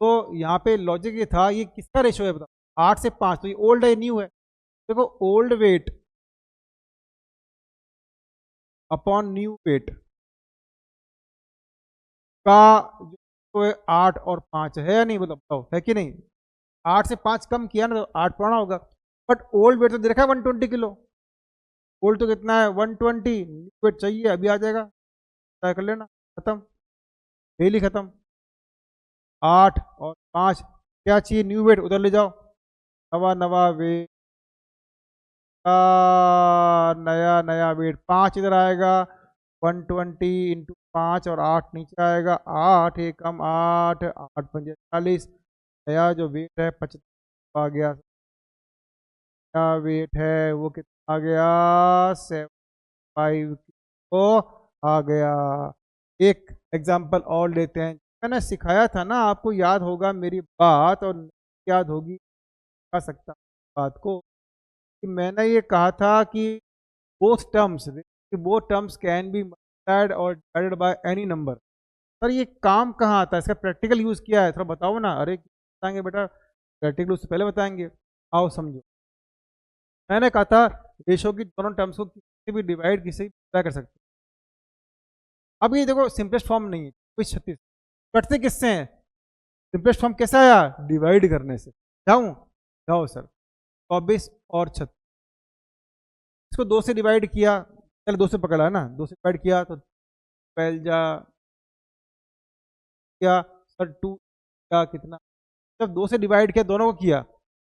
तो यहाँ पे लॉजिक ये था, ये किसका रेशियो है बताओ, 8 से 5। तो ये ओल्ड है न्यू है? देखो old weight upon new weight का जो है 8 और 5 है या नहीं, बताओ है कि नहीं? 8 से 5 कम किया ना तो 8 पुराना होगा। बट ओल्ड वेट तो देखा है 120 किलो। ओल्ड तो कितना है 120। न्यू वेट चाहिए अभी आ जाएगा, ट्राई कर लेना। खत्म, डेली खत्म। 8 और 5 क्या चाहिए, न्यू वेट उधर ले जाओ। नवा नवा वेट का नया नया वेट 5 इधर आएगा। 120 × 5 और 8 नीचे आएगा। 8 एकम 8, 8 पंजे 40। नया जो वेट है 75 आ गया। नया वेट है वो कितना आ गया, 75 को आ गया। एक एग्जाम्पल और लेते हैं। मैंने सिखाया था ना, आपको याद होगा मेरी बात, और याद होगी आ सकता बात को, कि मैंने ये कहा था कि both terms can be multiplied और divided by any number. Sir ये काम कहाँ आता है, इसका प्रैक्टिकल यूज क्या है, थोड़ा बताओ ना। अरे बताएंगे बेटा, प्रैक्टिकल यूज से पहले बताएंगे। आओ समझो। मैंने कहा था रेशो की दोनों टर्म्स को किसी भी डिवाइड किसी भी कर सकते हैं। अब ये देखो सिंपलेस्ट फॉर्म नहीं है, 36 कटते किससे हैं? सिंपलेस्ट फॉर्म कैसा आया, डिवाइड करने से। जाऊं, जाओ सर। 24 और 36, इसको 2 से डिवाइड किया, चलो 2 से पकड़ा है ना, 2 से डिवाइड किया तो पहल जा किया सर 2 का कितना। जब 2 से डिवाइड किया दोनों को किया,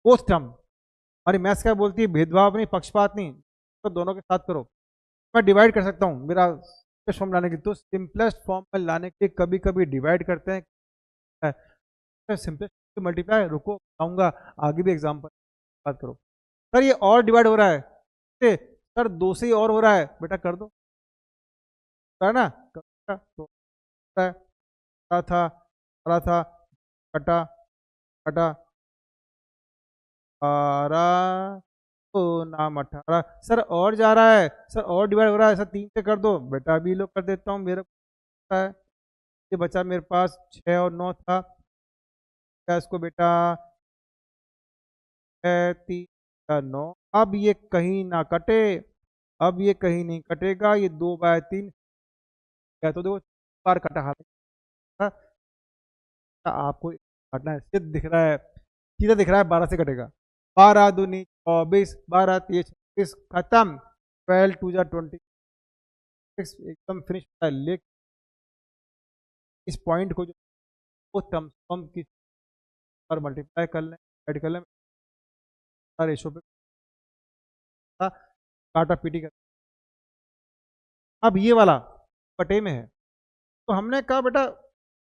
बोथ टर्म। हमारी मैथ्स क्या बोलती है, भेदभाव नहीं, पक्षपात नहीं, तो दोनों के साथ करो। मैं डिवाइड कर सकता हूँ मेरा सिंपलेस्ट फॉर्म लाने की। तो सिंपलेस्ट फॉर्म में लाने के कभी कभी डिवाइड करते हैं, सिंपलेस्ट मल्टीप्लाई। रुको आऊंगा, आगे भी एग्जाम्पल बात करो। सर ये और डिवाइड हो रहा है, सर 2 से ही और हो रहा है, बेटा कर दो, है ना। तो था बड़ा था, कटा कटा 12 तो नाम 18। सर और जा रहा है, सर और डिवाइड हो रहा है, सर 3 से कर दो, बेटा अभी लोग कर देता हूँ, मेरे को पता है। ये बचा मेरे पास 6 और 9 था, क्या इसको बेटा 6 3 9। अब ये कहीं ना कटे, अब ये कहीं नहीं कटेगा, ये 2/3 क्या, तो देखो बार कटा हाथ। आपको काटना है, सीधा दिख रहा है, सीधा दिख रहा है, 12 से कटेगा। 12 दूनी 24, 12 3 36, खत्म। 12 2 जा 26, एकदम फिनिश होता है। लेकिन इस पॉइंट को जो वो टर्म की पर मल्टीप्लाई कर लें, ऐड कर लें, रेशो पे काटा पीटी कर। अब ये वाला बटे में है। तो हमने कहा बेटा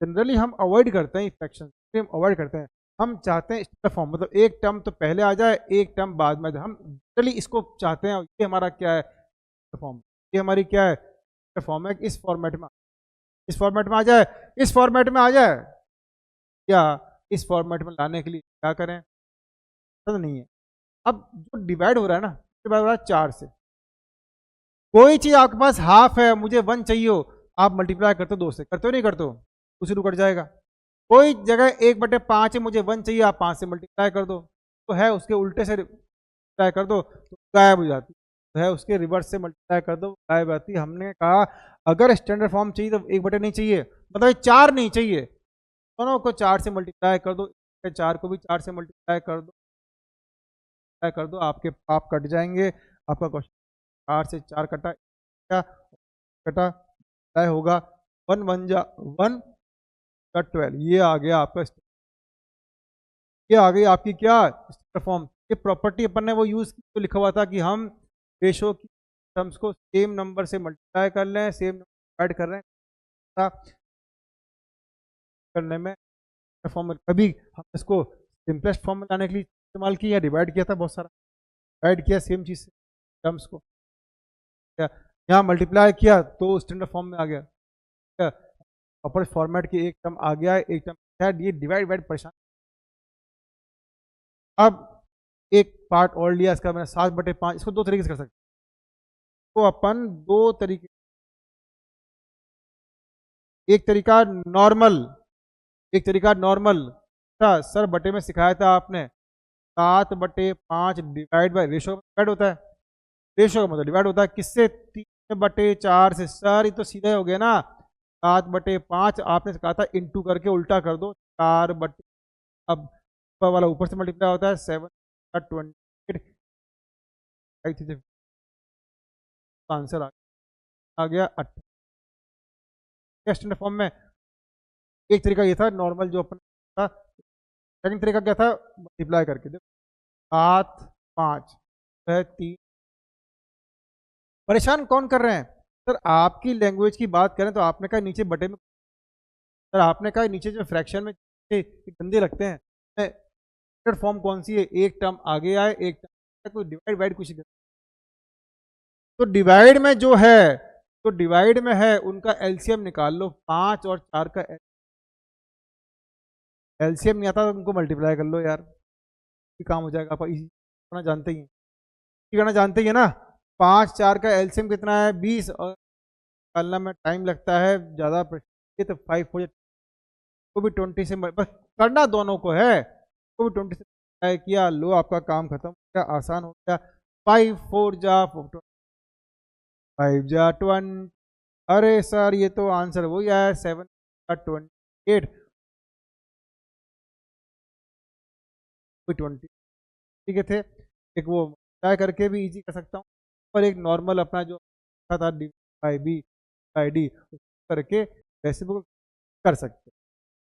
जनरली हम अवॉइड करते हैं फ्रैक्शन, हम अवॉइड करते हैं, हम चाहते हैं स्टैंडर्ड फॉर्म, मतलब एक टर्म तो पहले आ जाए एक टर्म बाद में आ जाए, हम जनरली इसको चाहते हैं। ये हमारा क्या है फॉर्म, ये हमारी क्या है फॉर्म है, इस फॉर्मेट में, इस फॉर्मेट में आ जाए, इस फॉर्मेट में आ जाए, या इस फॉर्मेट में लाने के लिए क्या करें, पता नहीं है। अब जो डिवाइड हो रहा है ना, डिवाइड हो रहा है 4 से। कोई चीज आपके पास हाफ है, मुझे 1 चाहिए हो, आप मल्टीप्लाई करते हो 2 से, करते हो नहीं करते हो, उसी रुक जाएगा। कोई जगह 1/5 है, मुझे 1 चाहिए, आप 5 से मल्टीप्लाई कर दो, तो है उसके उल्टे से मल्टीप्लाई कर दो तो गायब हो जाती, तो है उसके रिवर्स से मल्टीप्लाई कर दो गायब आती। हमने कहा अगर स्टैंडर्ड फॉर्म चाहिए तो 1/, नहीं चाहिए, मतलब 4 नहीं चाहिए, दोनों को 4 से मल्टीप्लाई कर दो, 4 को भी 4 से मल्टीप्लाई कर दो, आपके आप कट जाएंगे। आपका क्वेश्चन 4 से 4 कटा, क्या कटा, क्या होगा 1 1 जा 1 का 12, ये आ गया आपका, ये आ गई आपकी क्या फॉर्म। ये प्रॉपर्टी अपन ने वो यूज की, तो लिखा हुआ था कि हम रेशो की टर्म्स को सेम नंबर से मल्टीप्लाई कर लें, सेम नंबर ऐड कर रहे हैं करने में फॉर्म, कभी हम इसको सिंपलेस्ट फॉर्म में लाने के लिए इस्तेमाल किया, डिवाइड किया था बहुत सारा, डिवाइड किया सेम चीज से टर्म्स को, यहाँ मल्टीप्लाई किया तो स्टैंडर्ड फॉर्म में आ गया, प्रॉपर फॉर्मेट की एक टर्म आ गया, एक टर्म, ये डिवाइड परेशान। अब एक पार्ट और लिया इसका मैंने 7/5, इसको 2 तरीके से कर सकते, तो अपन 2 तरीके, एक तरीका नॉर्मल, एक तरीका नॉर्मल था सर बटे में सिखाया था आपने, 7/5 डिवाइड बाय रेशो डिवाइड होता है, रेशो का मतलब डिवाइड होता है किससे, 3/4 से। सर ये तो सीधा हो गया ना, 7/5 आपने कहा था इंटू करके उल्टा कर दो, 4/, अब ऊपर वाला ऊपर से मल्टीप्लाई होता है, 7/28, आंसर आ गया 8 स्टैंडर्ड फॉर्म में। एक तरीका ये था नॉर्मल जो अपन था, सेकंड तरीका क्या था, मल्टीप्लाई करके देखो, 7 5 3। परेशान कौन कर रहे हैं सर, आपकी लैंग्वेज की बात करें तो आपने कहा नीचे बटे में, सर आपने कहा नीचे जो फ्रैक्शन में गंदे लगते हैं, फॉर्म कौन सी है, एक टर्म आगे आए एक टर्म, कोई डिवाइड वाइड कुछ, तो डिवाइड में जो है, तो डिवाइड में है उनका एलसीएम निकाल लो, 5 और 4 का एलसीएम नहीं आता तो उनको मल्टीप्लाई कर लो यार, काम हो जाएगा। आप इसी करना जानते ही हैं, करना जानते ही है ना, 5 4 का एलसीएम कितना है 20, और निकालना में टाइम लगता है ज़्यादा, तो 5 हो जाए, को भी 20 से बस करना दोनों को है, को भी 20 से किया, लो आपका काम खत्म हो गया, आसान हो गया। 5 4 जा 5 जा 20, अरे सर ये तो आंसर वही आया 7 का 28, 20 ठीक है थे। एक वो ट्राई करके भी इजी कर सकता हूँ, और एक नॉर्मल अपना जो था D by B by D करके वैसे वो कर सकते हैं।